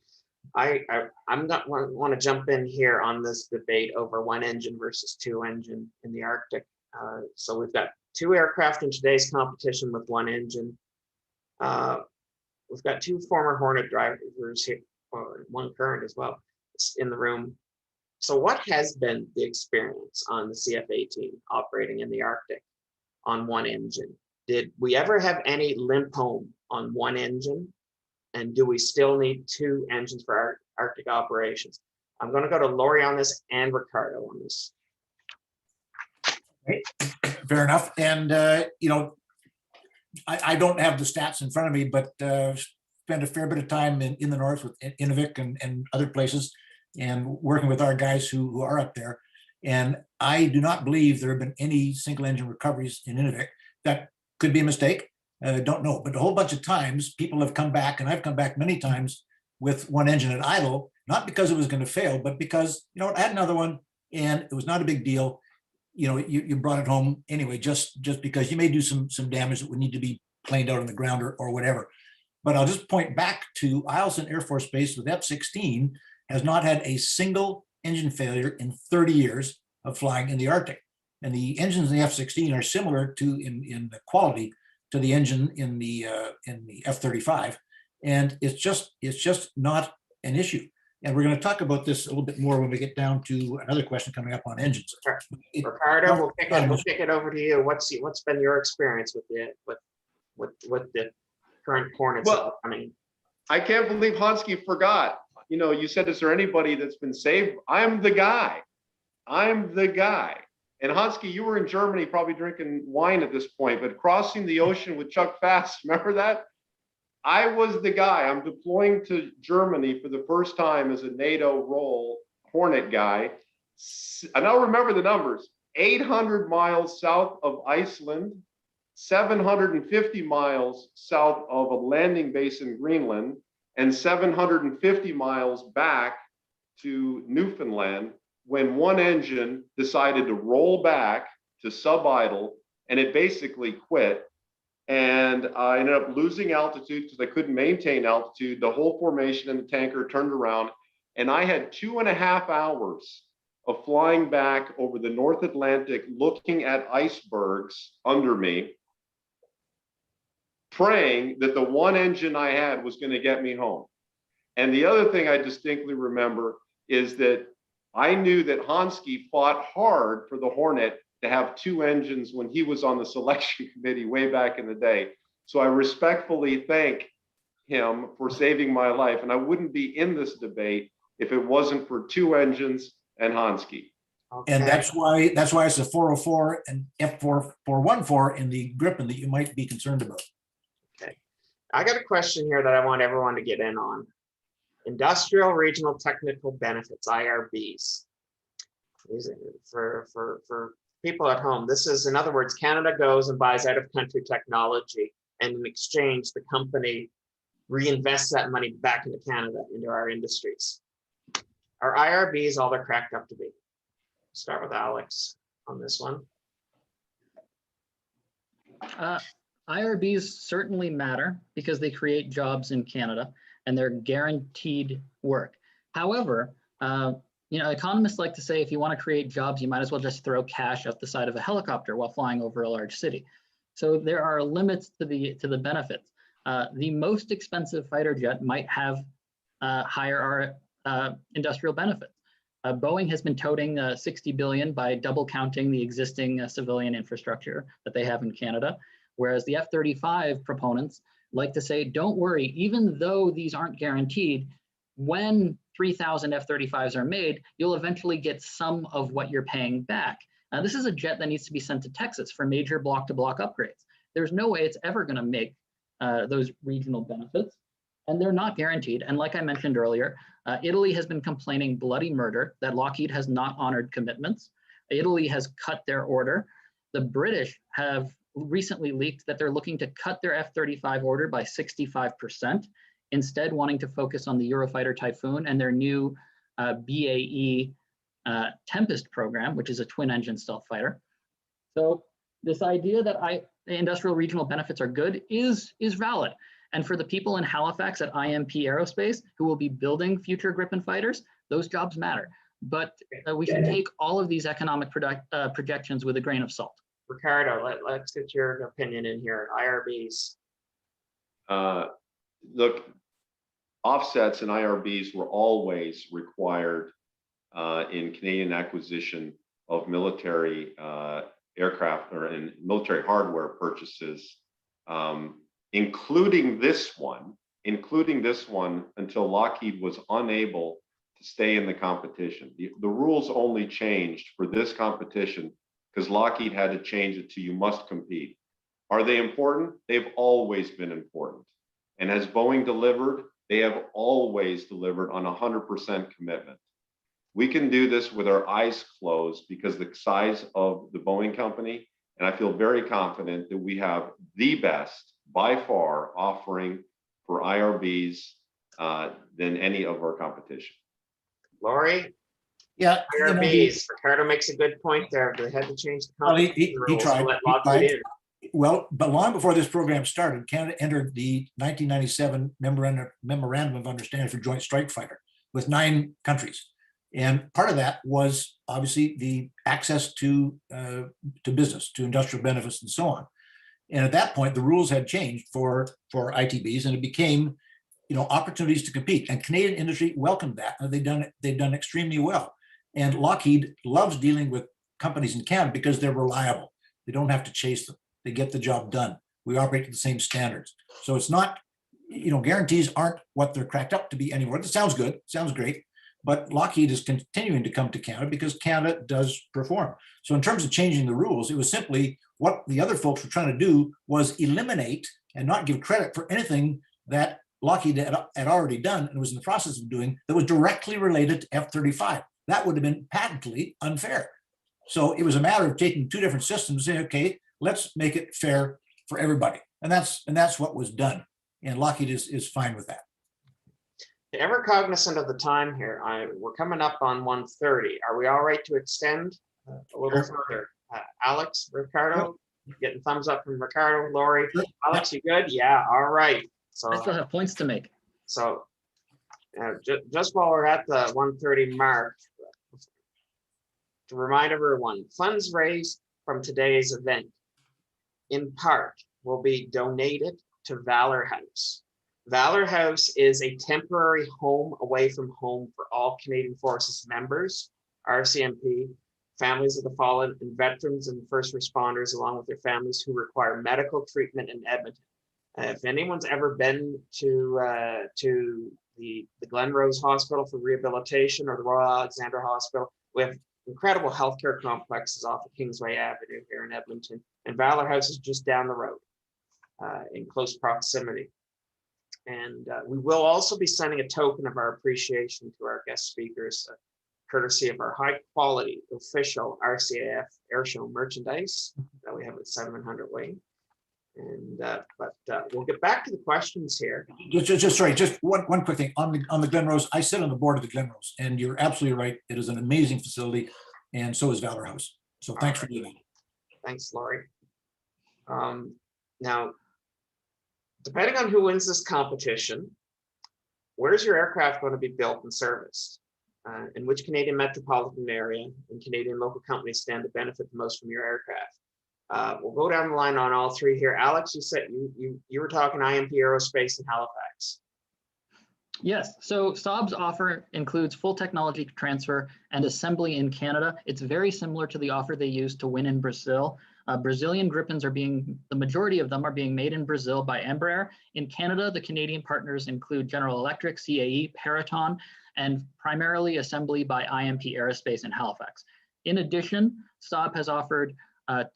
I'm not want to jump in here on this debate over one engine versus two engine in the Arctic. So we've got two aircraft in today's competition with one engine. We've got two former Hornet drivers here, or one current as well, in the room. So what has been the experience on the CF-18 operating in the Arctic on one engine? Did we ever have any limp home on one engine? And do we still need two engines for our Arctic operations? I'm going to go to Lori on this and Ricardo on this. Fair enough. And, I don't have the stats in front of me, but spent a fair bit of time in the north with Inuvik and other places, and working with our guys who are up there. And I do not believe there have been any single engine recoveries in Inuvik. That could be a mistake. Don't know. But a whole bunch of times people have come back, and I've come back many times with one engine at idle, not because it was going to fail, but because, I had another one and it was not a big deal. You brought it home anyway, just because you may do some damage that would need to be planed out on the ground or whatever. But I'll just point back to Eielson Air Force Base with F-16 has not had a single engine failure in 30 years of flying in the Arctic. And the engines in the F-16 are similar to in the quality to the engine in the F-35. And it's just not an issue. And we're going to talk about this a little bit more when we get down to another question coming up on engines. Ricardo, we'll kick it over to you. What's been your experience with the current Hornets? Well, I can't believe Hansky forgot. You said, is there anybody that's been saved? I'm the guy. And Hansky, you were in Germany probably drinking wine at this point, but crossing the ocean with Chuck Fast, remember that? I was the guy. I'm deploying to Germany for the first time as a NATO role Hornet guy. And I'll remember the numbers: 800 miles south of Iceland, 750 miles south of a landing base in Greenland, and 750 miles back to Newfoundland when one engine decided to roll back to sub-idle, and it basically quit. And I ended up losing altitude because I couldn't maintain altitude. The whole formation in the tanker turned around, and I had 2.5 hours of flying back over the North Atlantic, looking at icebergs under me, praying that the one engine I had was going to get me home. And the other thing I distinctly remember is that I knew that Hansky fought hard for the Hornet to have two engines when he was on the selection committee way back in the day. So I respectfully thank him for saving my life. And I wouldn't be in this debate if it wasn't for two engines and Hansky. Okay. And that's why it's a 404 and F4414 in the Gripen that you might be concerned about. Okay. I got a question here that I want everyone to get in on. Industrial Regional Technical Benefits, IRBs. For people at home, this is, in other words, Canada goes and buys out of country technology, and in exchange, the company reinvests that money back into Canada, into our industries. Are IRBs all they're cracked up to be? Start with Alex on this one. IRBs certainly matter because they create jobs in Canada and they're guaranteed work. However, economists like to say if you want to create jobs, you might as well just throw cash out the side of a helicopter while flying over a large city. So there are limits to the benefits. The most expensive fighter jet might have higher industrial benefits. Boeing has been toting $60 billion by double counting the existing civilian infrastructure that they have in Canada, whereas the F-35 proponents like to say, don't worry, even though these aren't guaranteed, when 3,000 F-35s are made, you'll eventually get some of what you're paying back. Now, this is a jet that needs to be sent to Texas for major block-to-block upgrades. There's no way it's ever going to make those regional benefits, and they're not guaranteed. And like I mentioned earlier, Italy has been complaining bloody murder that Lockheed has not honored commitments. Italy has cut their order. The British have recently leaked that they're looking to cut their F-35 order by 65%. instead wanting to focus on the Eurofighter Typhoon and their new BAE Tempest program, which is a twin-engine stealth fighter. So this idea that industrial regional benefits are good is valid. And for the people in Halifax at IMP Aerospace who will be building future Gripen fighters, those jobs matter. But we should take all of these economic projections with a grain of salt. Ricardo, let's get your opinion in here. IRBs. Look, offsets and IRBs were always required in Canadian acquisition of military aircraft or in military hardware purchases, including this one until Lockheed was unable to stay in the competition. The rules only changed for this competition because Lockheed had to change it to you must compete. Are they important? They've always been important. And has Boeing delivered? They have always delivered on 100% commitment. We can do this with our eyes closed because the size of the Boeing company, and I feel very confident that we have the best, by far, offering for IRBs than any of our competition. Laurie? Yeah. IRBs. Ricardo makes a good point there. They had to change the Well, competition rules to let Lockheed in. Well, but long before this program started, Canada entered the 1997 Memorandum of Understanding for Joint Strike Fighter with 9 countries. And part of that was obviously the access to business, to industrial benefits and so on. And at that point, the rules had changed for ITBs and it became, opportunities to compete. And Canadian industry welcomed that. And they've done extremely well. And Lockheed loves dealing with companies in Canada because they're reliable. They don't have to chase them. They get the job done. We operate to the same standards. So it's not, guarantees aren't what they're cracked up to be anymore. It sounds good, sounds great, but Lockheed is continuing to come to Canada because Canada does perform. So in terms of changing the rules, it was simply what the other folks were trying to do was eliminate and not give credit for anything that Lockheed had already done and was in the process of doing that was directly related to F-35. That would have been patently unfair. So it was a matter of taking 2 different systems and saying, okay, let's make it fair for everybody. And that's what was done. And Lockheed is fine with that. Ever cognizant of the time here, we're coming up on 1:30. Are we all right to extend a little further? Alex, Ricardo, getting thumbs up from Ricardo, Laurie. Alex, you good? Yeah, all right. So I still have points to make. So just while we're at the 1:30 mark, to remind everyone, funds raised from today's event, in part, will be donated to Valor House. Valor House is a temporary home away from home for all Canadian Forces members, RCMP, families of the fallen, and veterans and first responders, along with their families who require medical treatment in Edmonton. If anyone's ever been to the Glenrose Hospital for rehabilitation or the Royal Alexandra Hospital, we have incredible healthcare complexes off of Kingsway Avenue here in Edmonton, and Valor House is just down the road in close proximity. And we will also be sending a token of our appreciation to our guest speakers, courtesy of our high quality official RCAF airshow merchandise that we have at 700 Way. And but we'll get back to the questions here. Just one quick thing on the Glenrose. I sit on the board of the Glenrose, and you're absolutely right. It is an amazing facility, and so is Valor House. So thanks for doing that. Thanks, Laurie. Now, depending on who wins this competition, where's your aircraft going to be built and serviced? In which Canadian metropolitan area and Canadian local companies stand to benefit the most from your aircraft? We'll go down the line on all 3 here. Alex, you said you were talking IMP Aerospace in Halifax. Yes, so Saab's offer includes full technology transfer and assembly in Canada. It's very similar to the offer they used to win in Brazil. Brazilian Gripens the majority of them are being made in Brazil by Embraer. In Canada, the Canadian partners include General Electric, CAE, Peraton, and primarily assembly by IMP Aerospace in Halifax. In addition, Saab has offered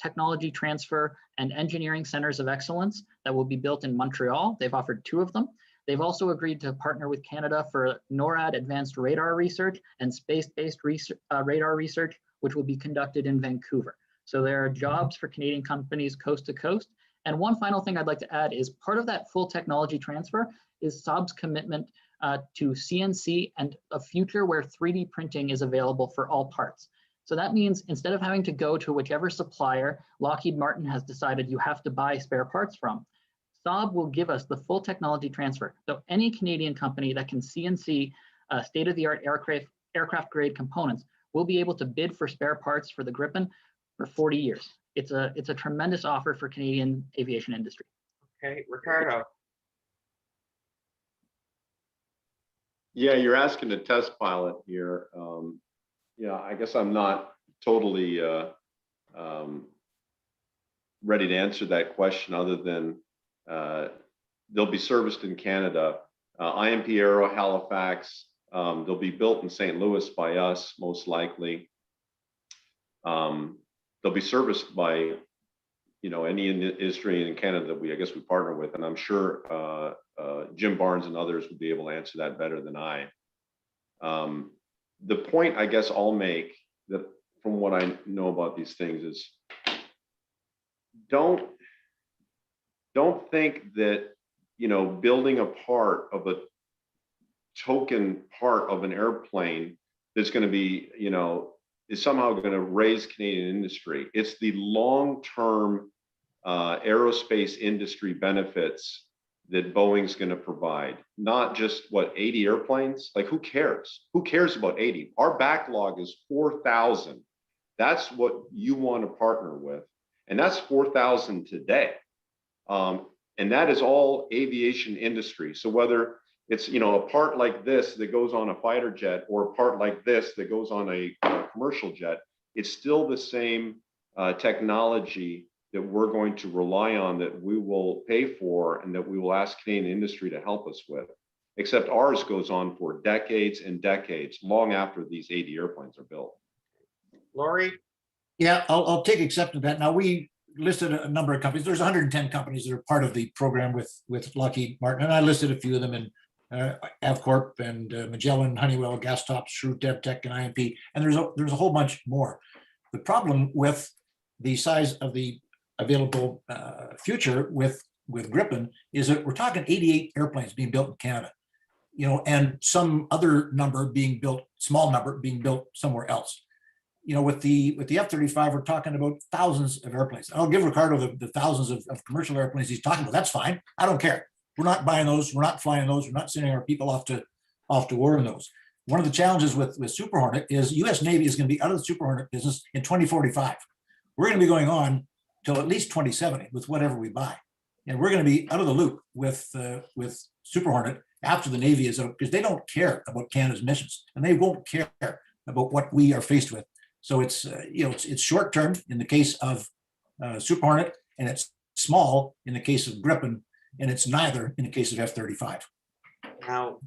technology transfer and engineering centers of excellence that will be built in Montreal. They've offered 2 of them. They've also agreed to partner with Canada for NORAD advanced radar research and space-based radar research, which will be conducted in Vancouver. So there are jobs for Canadian companies coast to coast, And one final thing I'd like to add is part of that full technology transfer is Saab's commitment to CNC and a future where 3D printing is available for all parts. So that means instead of having to go to whichever supplier Lockheed Martin has decided you have to buy spare parts from, Saab will give us the full technology transfer. So any Canadian company that can CNC state-of-the-art aircraft grade components will be able to bid for spare parts for the Gripen for 40 years. It's a tremendous offer for Canadian aviation industry. Okay, Ricardo. Yeah, you're asking a test pilot here. Yeah, I guess I'm not totally ready to answer that question other than they'll be serviced in Canada. IMP Aero, Halifax, they'll be built in St. Louis by us, most likely. They'll be serviced by, any industry in Canada that I guess we partner with, and I'm sure Jim Barnes and others would be able to answer that better than I. The point I guess I'll make that from what I know about these things is don't think that, building a part of a token part of an airplane that's going to be, is somehow going to raise Canadian industry. It's the long-term aerospace industry benefits that Boeing's going to provide, not just 80 airplanes. Like, who cares? Who cares about 80? Our backlog is 4,000. That's what you want to partner with. And that's 4,000 today. And that is all aviation industry. So whether it's, a part like this that goes on a fighter jet or a part like this that goes on a commercial jet, it's still the same technology that we're going to rely on, that we will pay for, and that we will ask Canadian industry to help us with. Except ours goes on for decades and decades, long after these 80 airplanes are built. Laurie? Yeah, I'll take exception to that. Now, we listed a number of companies. There's 110 companies that are part of the program with Lockheed Martin, and I listed a few of them in Avcorp and Magellan, Honeywell, Gastop, Shrew, DevTech, and IMP, and there's a whole bunch more. The problem with the size of the available future with Gripen is that we're talking 88 airplanes being built in Canada, and some other number being built, small number being built somewhere else. With the F-35, we're talking about thousands of airplanes. I'll give Ricardo the thousands of commercial airplanes he's talking about. That's fine. I don't care. We're not buying those. We're not flying those. We're not sending our people off to war in those. One of the challenges with Super Hornet is U.S. Navy is going to be out of the Super Hornet business in 2045. We're going to be going on till at least 2070 with whatever we buy, and we're going to be out of the loop with Super Hornet after the Navy is out, because they don't care about Canada's missions, and they won't care about what we are faced with. So it's it's short term in the case of Super Hornet, and it's small in the case of Gripen, and it's neither in the case of F-35. Now,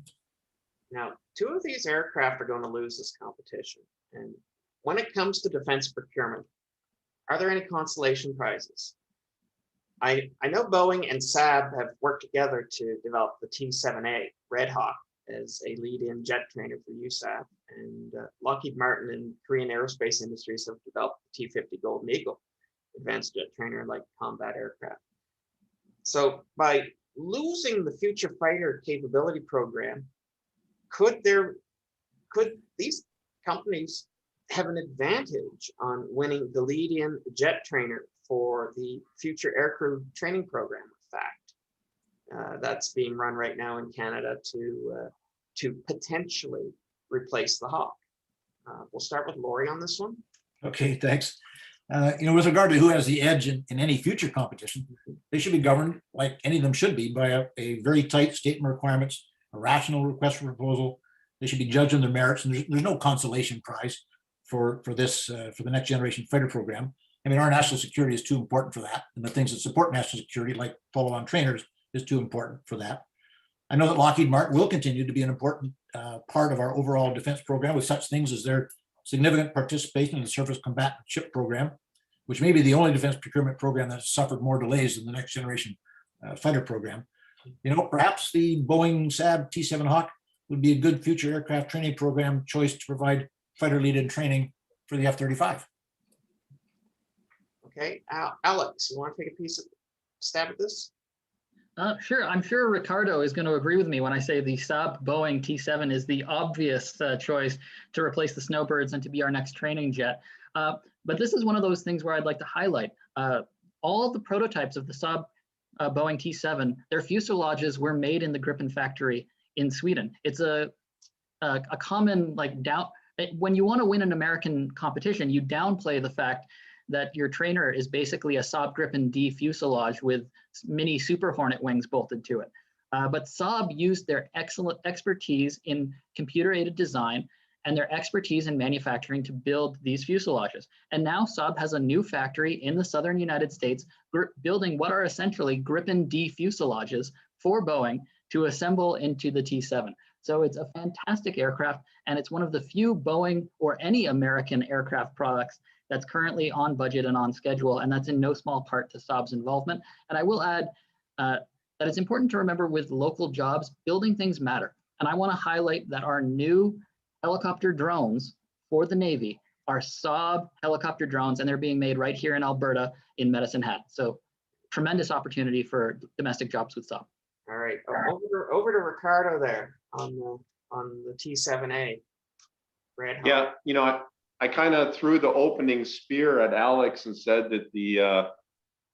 two of these aircraft are going to lose this competition. And when it comes to defense procurement, are there any consolation prizes? I know Boeing and Saab have worked together to develop the T-7A Red Hawk as a lead-in jet trainer for USAF, and Lockheed Martin and Korean aerospace industries have developed the T-50 Golden Eagle advanced jet trainer like combat aircraft. So by losing the future fighter capability program, could these companies have an advantage on winning the lead-in jet trainer for the future aircrew training program? In fact, that's being run right now in Canada to potentially replace the Hawk. We'll start with Laurie on this one. Okay, thanks. With regard to who has the edge in any future competition, they should be governed, like any of them should be, by a very tight statement of requirements, a rational request for proposal. They should be judged on their merits, and there's no consolation prize for this for the next generation fighter program. I mean, our national security is too important for that, and the things that support national security, like follow-on trainers, is too important for that. I know that Lockheed Martin will continue to be an important part of our overall defense program, with such things as their significant participation in the Surface Combatant Ship Program, which may be the only defense procurement program that's suffered more delays than the next generation fighter program. Perhaps the Boeing Saab T-7 Hawk would be a good future aircraft training program choice to provide fighter lead-in training for the F-35. Okay, Alex, you want to take a piece of stab at this? Sure. I'm sure Ricardo is going to agree with me when I say the Saab Boeing T-7 is the obvious choice to replace the Snowbirds and to be our next training jet. But this is one of those things where I'd like to highlight all the prototypes of the Saab Boeing T-7. Their fuselages were made in the Gripen factory in Sweden. It's a common when you want to win an American competition, you downplay the fact that your trainer is basically a Saab Gripen D fuselage with mini Super Hornet wings bolted to it. But Saab used their excellent expertise in computer-aided design and their expertise in manufacturing to build these fuselages. And now Saab has a new factory in the southern United States building what are essentially Gripen D fuselages for Boeing to assemble into the T-7. So it's a fantastic aircraft, and it's one of the few Boeing or any American aircraft products that's currently on budget and on schedule, and that's in no small part to Saab's involvement. And I will add that it's important to remember with local jobs, building things matter. And I want to highlight that our new helicopter drones for the Navy are Saab helicopter drones, and they're being made right here in Alberta in Medicine Hat. So tremendous opportunity for domestic jobs with Saab. All right, over to Ricardo there on the T-7A. Red Hawk. Yeah, you know, I kind of threw the opening spear at Alex and said that the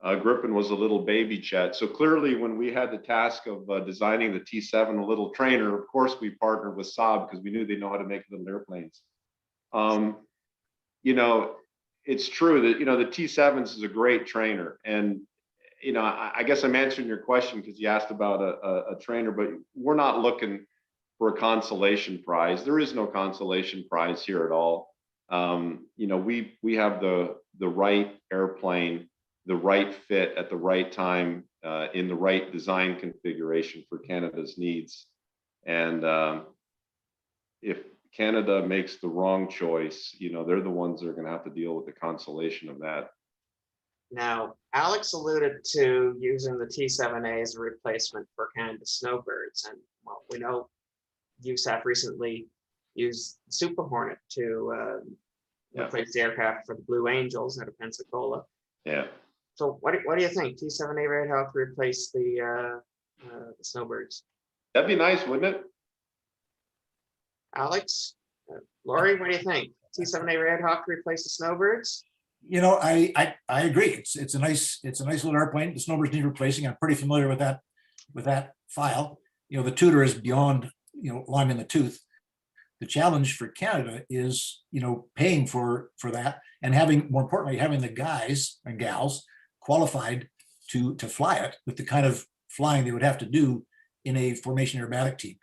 Gripen was a little baby jet. So clearly, when we had the task of designing the T-7, a little trainer, of course, we partnered with Saab because we knew they know how to make little airplanes. You know, it's true that, you know, the T-7s is a great trainer. And, you know, I guess I'm answering your question because you asked about a trainer, but we're not looking for a consolation prize. There is no consolation prize here at all. You know, we have the right airplane, the right fit at the right time, in the right design configuration for Canada's needs. And if Canada makes the wrong choice, you know, they're the ones that are going to have to deal with the consolation of that. Now, Alex alluded to using the T-7A as a replacement for Canada's Snowbirds, and well, we know USAF recently used Super Hornet to replace the aircraft for the Blue Angels out of Pensacola. Yeah. So what do you think? T-7A Red Hawk replace the Snowbirds? That'd be nice, wouldn't it? Alex, Laurie, what do you think? T-7A Red Hawk replace the Snowbirds? You know, I agree. It's a nice little airplane. The Snowbirds need replacing. I'm pretty familiar with that file. You know, the Tudor is beyond, you know, long in the tooth. The challenge for Canada is, you know, paying for that and having, more importantly, having the guys and gals qualified to fly it with the kind of flying they would have to do in a formation aerobatic team.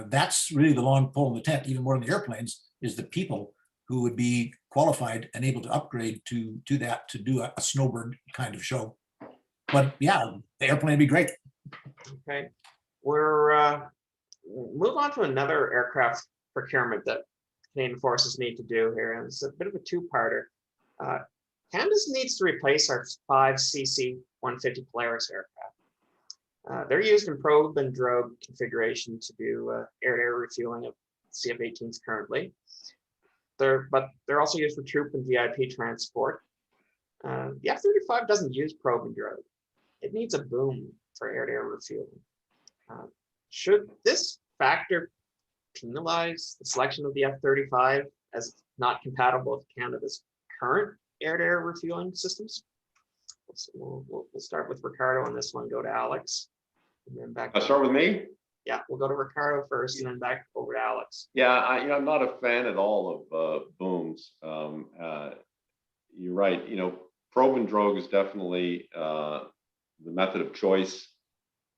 That's really the long pole in the tent, even more than the airplanes, is the people who would be qualified and able to upgrade to that, to do a Snowbird kind of show. But yeah, the airplane would be great. Okay, we're move on to another aircraft procurement that Canadian forces need to do here, and it's a bit of a two-parter. Canada needs to replace our 5 CC-150 Polaris aircraft. They're used in probe and drogue configuration to do air-to-air refueling of CF-18s currently. But they're also used for troop and VIP transport. The F-35 doesn't use probe and drogue. It needs a boom for air-to-air refueling. Should this factor penalize the selection of the F-35 as not compatible with Canada's current air-to-air refueling systems? We'll start with Ricardo on this one, go to Alex, and then back. I'll start with me? Yeah, we'll go to Ricardo first and then back over to Alex. Yeah, I'm not a fan at all of booms. You're right. You know, probe and drogue is definitely the method of choice.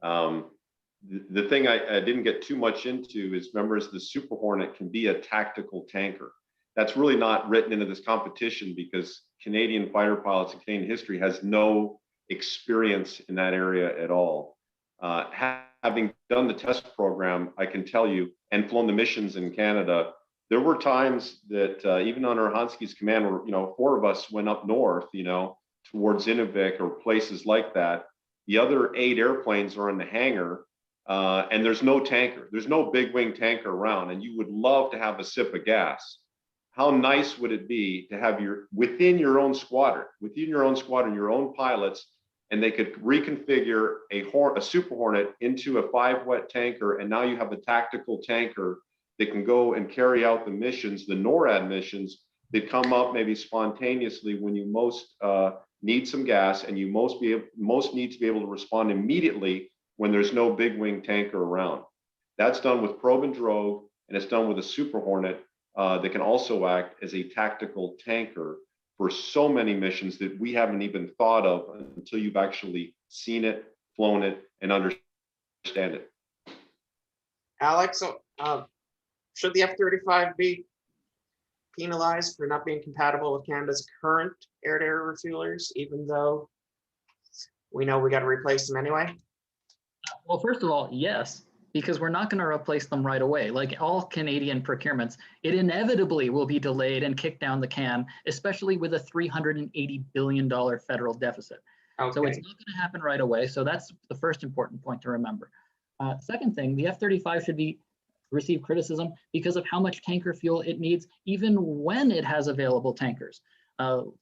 The thing I didn't get too much into is, remember, the Super Hornet can be a tactical tanker. That's really not written into this competition because Canadian fighter pilots in Canadian history has no experience in that area at all. Having done the test program, I can tell you, and flown the missions in Canada, there were times that even under Hansky's command, where, you know, 4 of us went up north, you know, towards Inuvik or places like that. The other 8 airplanes are in the hangar, and there's no tanker. There's no big wing tanker around, and you would love to have a sip of gas. How nice would it be to have within your own squadron, your own pilots, and they could reconfigure a Super Hornet into a 5 wet tanker, and now you have a tactical tanker that can go and carry out the missions, the NORAD missions that come up maybe spontaneously when you most need some gas, and you most need to be able to respond immediately when there's no big wing tanker around. That's done with probe and drogue, and it's done with a Super Hornet that can also act as a tactical tanker for so many missions that we haven't even thought of until you've actually seen it, flown it, and understand it. Alex, should the F-35 be penalized for not being compatible with Canada's current air-to-air refuelers, even though we know we got to replace them anyway? Well, first of all, yes, because we're not going to replace them right away. Like all Canadian procurements, it inevitably will be delayed and kicked down the can, especially with a $380 billion federal deficit. Okay. So it's not going to happen right away. So that's the first important point to remember. Second thing, the F-35 should receive criticism because of how much tanker fuel it needs, even when it has available tankers.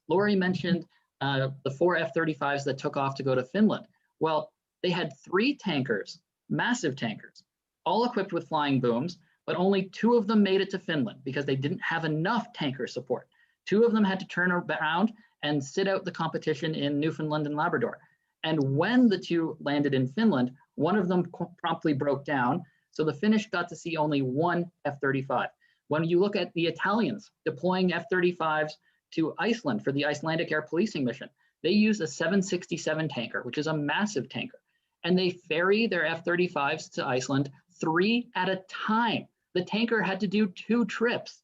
Lori mentioned the 4 F-35s that took off to go to Finland. Well, they had 3 tankers, massive tankers, all equipped with flying booms, but only 2 of them made it to Finland because they didn't have enough tanker support. 2 of them had to turn around and sit out the competition in Newfoundland and Labrador. And when the 2 landed in Finland, one of them promptly broke down. So the Finnish got to see only 1 F-35. When you look at the Italians deploying F-35s to Iceland for the Icelandic air policing mission, they use a 767 tanker, which is a massive tanker. And they ferry their F-35s to Iceland 3 at a time. The tanker had to do 2 trips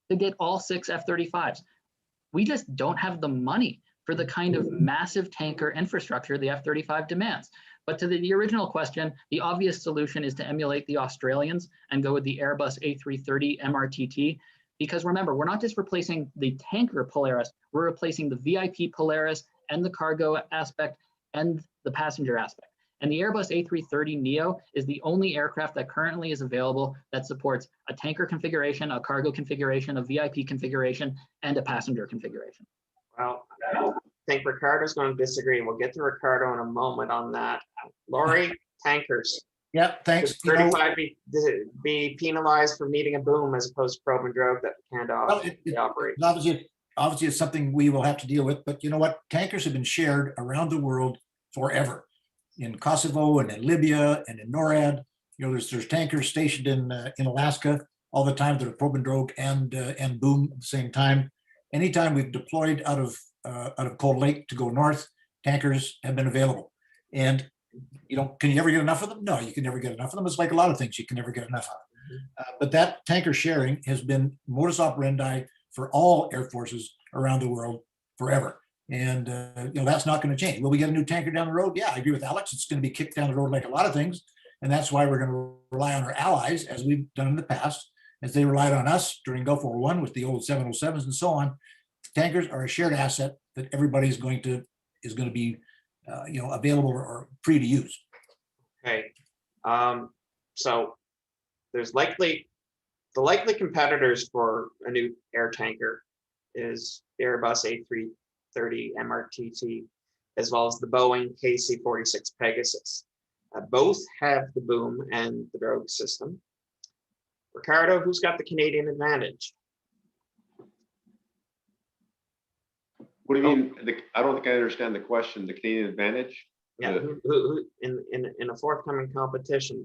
to get all 6 F-35s. We just don't have the money for the kind of massive tanker infrastructure the F-35 demands. But to the original question, the obvious solution is to emulate the Australians and go with the Airbus A330 MRTT. Because remember, we're not just replacing the tanker Polaris, we're replacing the VIP Polaris and the cargo aspect and the passenger aspect. And the Airbus A330 Neo is the only aircraft that currently is available that supports a tanker configuration, a cargo configuration, a VIP configuration, and a passenger configuration. Well, I think Ricardo's going to disagree. We'll get to Ricardo in a moment on that. Lori, tankers. Yeah, thanks. Should 35 be penalized for meeting a boom as opposed to probe and drogue that Canada operates? Obviously, it's something we will have to deal with. But you know what? Tankers have been shared around the world forever. In Kosovo and in Libya and in NORAD, you know, there's tankers stationed in Alaska all the time that are probe and drogue and boom at the same time. Anytime we've deployed out of Cold Lake to go north, tankers have been available. And you know, can you ever get enough of them? No, you can never get enough of them. It's like a lot of things you can never get enough of. But that tanker sharing has been modus operandi for all air forces around the world forever. And you know, that's not going to change. Will we get a new tanker down the road? Yeah, I agree with Alex. It's going to be kicked down the road like a lot of things. And that's why we're going to rely on our allies, as we've done in the past, as they relied on us during Gulf War I with the old 707s and so on. Tankers are a shared asset that everybody is going to be you know, available or free to use. Okay. So there's the likely competitors for a new air tanker is the Airbus A330 MRTT, as well as the Boeing KC-46 Pegasus. Both have the boom and the drogue system. Ricardo, who's got the Canadian advantage? What do you mean? I don't think I understand the question. The Canadian advantage? Yeah, who in a forthcoming competition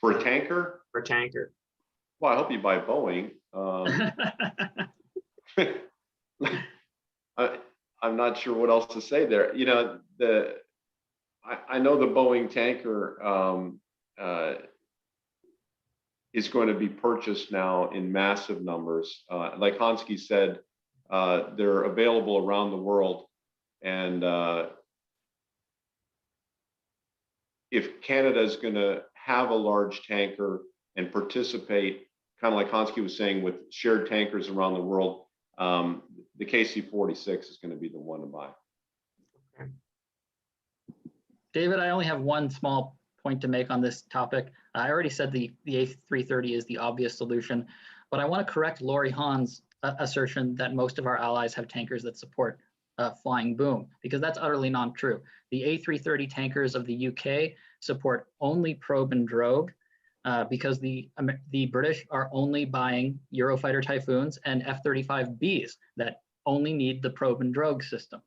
For a tanker? for tanker? Well, I hope you buy Boeing. I'm not sure what else to say there. You know, I know the Boeing tanker is going to be purchased now in massive numbers. Like Hansky said, they're available around the world. And if Canada is going to have a large tanker and participate, kind of like Hansky was saying, with shared tankers around the world, the KC-46 is going to be the one to buy. Okay. David, I only have one small point to make on this topic. I already said the A330 is the obvious solution, but I want to correct Lori Hahn's assertion that most of our allies have tankers that support flying boom, because that's utterly not true. The A330 tankers of the UK support only probe and drogue, because the British are only buying Eurofighter Typhoons and F-35Bs that only need the probe and drogue system.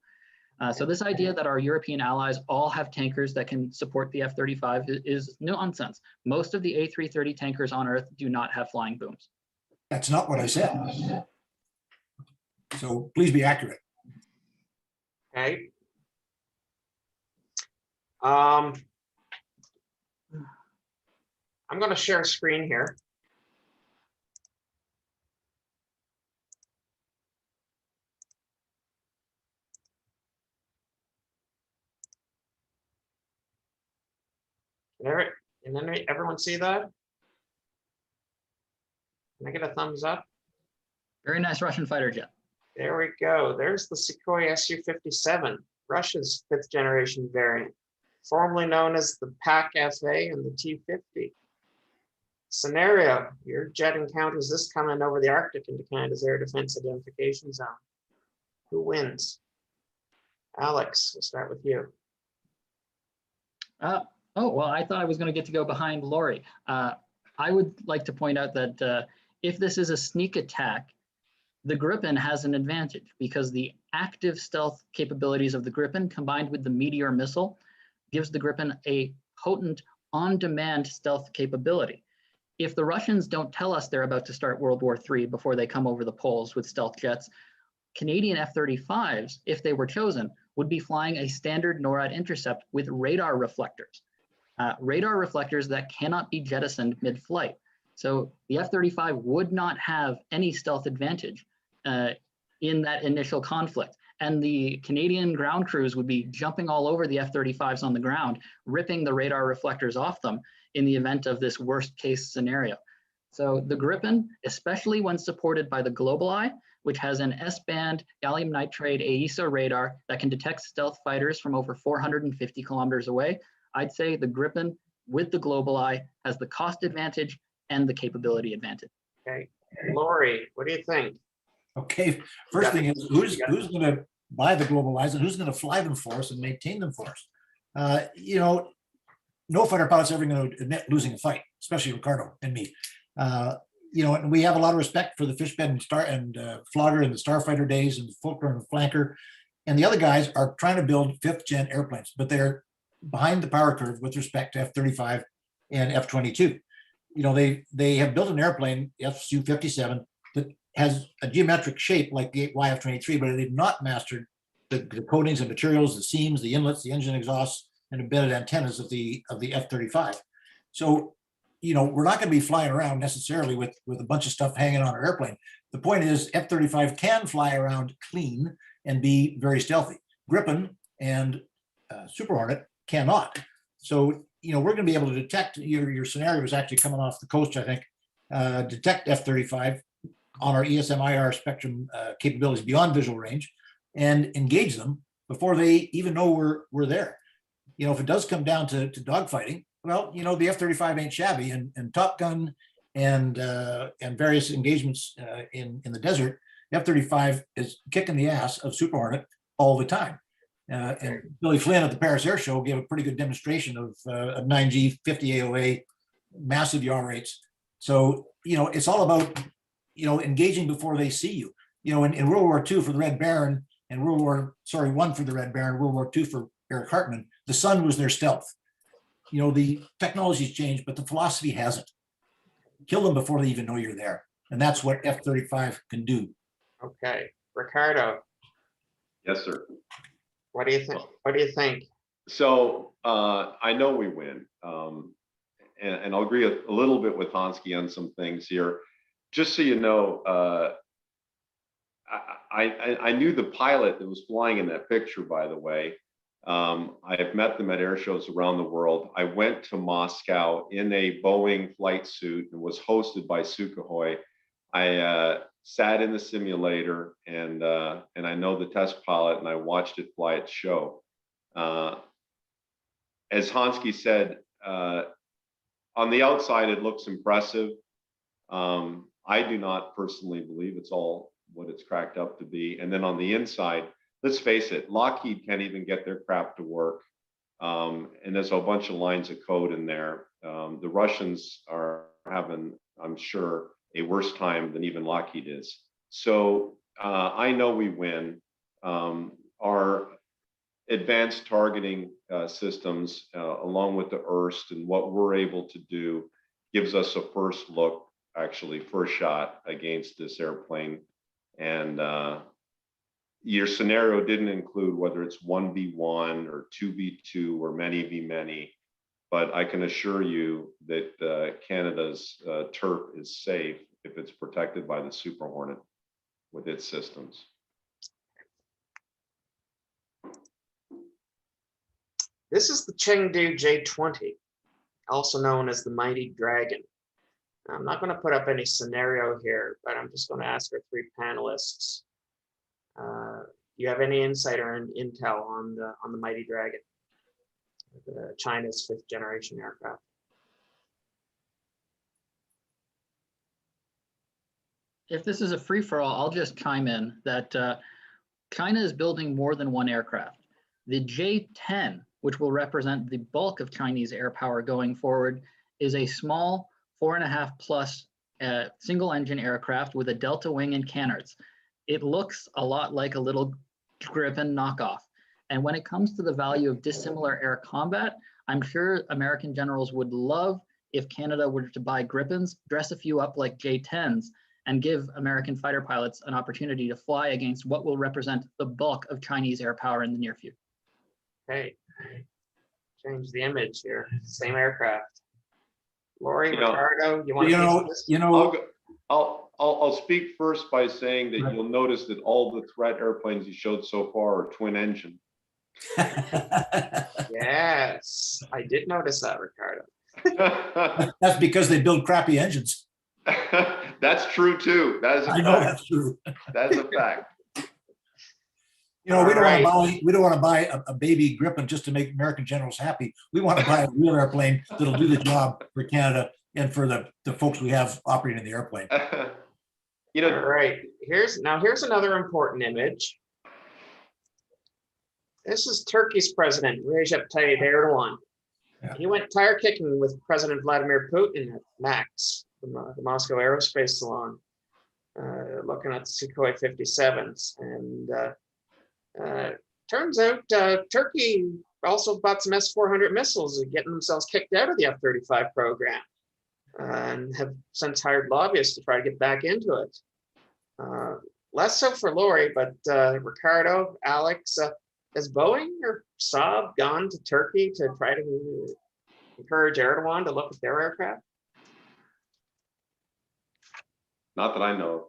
So this idea that our European allies all have tankers that can support the F-35 is nonsense. Most of the A330 tankers on Earth do not have flying booms. That's not what I said. So please be accurate. Okay. I'm going to share a screen here. There, and then everyone see that? Can I get a thumbs up? Very nice Russian fighter jet. There we go. There's the Sukhoi Su-57, Russia's 5th generation variant, formerly known as the PAK-FA and the T-50. Scenario, your jet encounters this coming over the Arctic into Canada's air defense identification zone. Who wins? Alex, we'll start with you. Oh, well, I thought I was going to get to go behind Lori. I would like to point out that if this is a sneak attack, the Gripen has an advantage because the active stealth capabilities of the Gripen combined with the Meteor missile gives the Gripen a potent on-demand stealth capability. If the Russians don't tell us they're about to start World War III before they come over the poles with stealth jets, Canadian F-35s, if they were chosen, would be flying a standard NORAD intercept with radar reflectors. Radar reflectors that cannot be jettisoned mid-flight. So the F-35 would not have any stealth advantage in that initial conflict. And the Canadian ground crews would be jumping all over the F-35s on the ground, ripping the radar reflectors off them in the event of this worst case scenario. So the Gripen, especially when supported by the Global Eye, which has an S-band gallium nitride AESA radar that can detect stealth fighters from over 450 kilometers away, I'd say the Gripen with the Global Eye has the cost advantage and the capability advantage. Okay, Lori, what do you think? Okay, first thing is who's going to buy the Global Eyes and who's going to fly them for us and maintain them for us? You know, no fighter pilot's ever going to admit losing a fight, especially Ricardo and me. You know, and we have a lot of respect for the Fishbed and Flogger and the Starfighter days and Fulcrum and Flanker. And the other guys are trying to build 5th gen airplanes, but they're behind the power curve with respect to F-35 and F-22. You know, they have built an airplane, Su-57, that has a geometric shape like the YF-23, but they've not mastered the coatings and materials, the seams, the inlets, the engine exhausts, and embedded antennas of the F-35. So, you know, we're not going to be flying around necessarily with a bunch of stuff hanging on our airplane. The point is F-35 can fly around clean and be very stealthy. Gripen and Super Hornet cannot. So, you know, we're going to be able to detect, your scenario is actually coming off the coast, I think, detect F-35 on our ESM-IR spectrum capabilities beyond visual range and engage them before they even know we're there. You know, if it does come down to dogfighting, well, you know, the F-35 ain't shabby, and Top Gun and various engagements in the desert, F-35 is kicking the ass of Super Hornet all the time. And Billy Flynn at the Paris Air Show gave a pretty good demonstration of 9G, 50 AOA, massive yaw rates. So, you know, it's all about, you know, engaging before they see you. You know, in World War II for the Red Baron and World War I for the Red Baron, World War II for Eric Hartmann, the sun was their stealth. You know, the technology's changed, but the philosophy hasn't. Kill them before they even know you're there. And that's what F-35 can do. Okay, Ricardo. Yes, sir. What do you think? What do you think? So I know we win. And I'll agree a little bit with Hansky on some things here. Just so you know, I knew the pilot that was flying in that picture, by the way. I have met them at air shows around the world. I went to Moscow in a Boeing flight suit and was hosted by Sukhoi. I sat in the simulator and I know the test pilot and I watched it fly its show. As Hansky said, on the outside, it looks impressive. I do not personally believe it's all what it's cracked up to be. And then on the inside, let's face it, Lockheed can't even get their crap to work. And there's a bunch of lines of code in there. The Russians are having, I'm sure, a worse time than even Lockheed is. So I know we win. Our advanced targeting systems, along with the IRST and what we're able to do, gives us a first look, actually first shot against this airplane. And your scenario didn't include whether it's 1v1 or 2v2 or many v many, but I can assure you that Canada's turf is safe if it's protected by the Super Hornet with its systems. This is the Chengdu J-20, also known as the Mighty Dragon. I'm not going to put up any scenario here, but I'm just going to ask our three panelists. Do you have any insight or intel on the Mighty Dragon, China's 5th generation aircraft? If this is a free-for-all, I'll just chime in that China is building more than one aircraft. The J-10, which will represent the bulk of Chinese air power going forward, is a small 4.5 plus single engine aircraft with a delta wing and canards. It looks a lot like a little Gripen knockoff. And when it comes to the value of dissimilar air combat, I'm sure American generals would love if Canada were to buy Gripens, dress a few up like J-10s, and give American fighter pilots an opportunity to fly against what will represent the bulk of Chinese air power in the near future. Hey, change the image here. Same aircraft. Lori, Ricardo, you want to? I'll speak first by saying that you'll notice that all the threat airplanes you showed so far are twin engine. Yes, I did notice that, Ricardo. That's because they build crappy engines. That's true too. That is a I know that's true. That is a fact. You know, we don't want to buy a baby Gripen just to make American generals happy. We want to buy a real airplane that'll do the job for Canada and for the folks we have operating the airplane. You know, all right. Here's another important image. This is Turkey's president, Recep Tayyip Erdogan. Yeah. He went tire kicking with President Vladimir Putin at MAX, the Moscow Aerospace Salon, looking at the Sukhoi 57s. And turns out Turkey also bought some S-400 missiles, getting themselves kicked out of the F-35 program, and have since hired lobbyists to try to get back into it. Less so for Lori, but Ricardo, Alex, has Boeing or Saab gone to Turkey to try to encourage Erdogan to look at their aircraft? Not that I know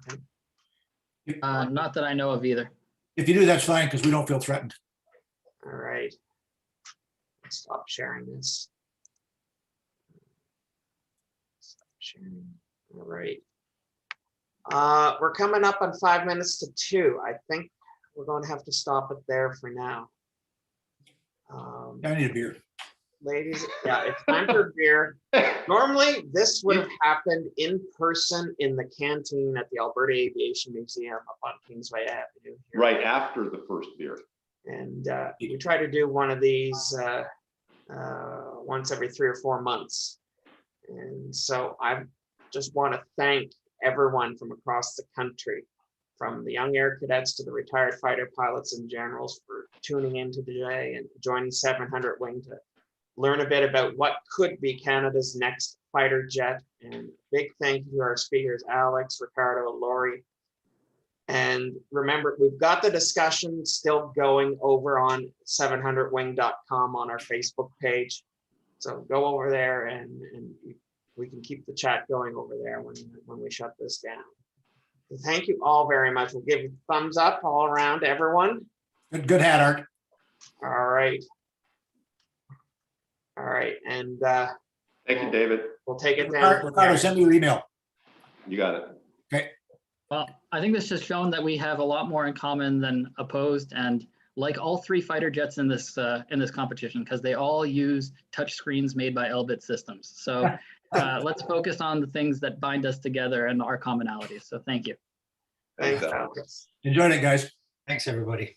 of. Okay. Not that I know of either. If you do, that's fine, because we don't feel threatened. All right. Let's stop sharing this. Stop sharing. All right. We're coming up on 5 minutes to 2. I think we're going to have to stop it there for now. I need a beer. Ladies, yeah, it's time for a beer. Normally, this would have happened in person in the canteen at the Alberta Aviation Museum up on Kingsway Avenue. Here. Right after the first beer. And we try to do one of these once every 3 or 4 months. And so I just want to thank everyone from across the country, from the young air cadets to the retired fighter pilots and generals, for tuning in today and joining 700 Wing to learn a bit about what could be Canada's next fighter jet. And big thank you to our speakers, Alex, Ricardo, Lori. And remember, we've got the discussion still going over on 700wing.com on our Facebook page. So go over there and we can keep the chat going over there when we shut this down. So thank you all very much. We'll give you a thumbs up all around to everyone. Good hat, Art. All right. All right. And thank you, David. We'll take it down. Ricardo, send me your email. You got it. Okay. Well, I think this has shown that we have a lot more in common than opposed, and like all 3 fighter jets in this competition, because they all use touch screens made by Elbit Systems. So let's focus on the things that bind us together and our commonalities. So thank you. Thanks, Alex. Enjoyed it, guys. Thanks, everybody.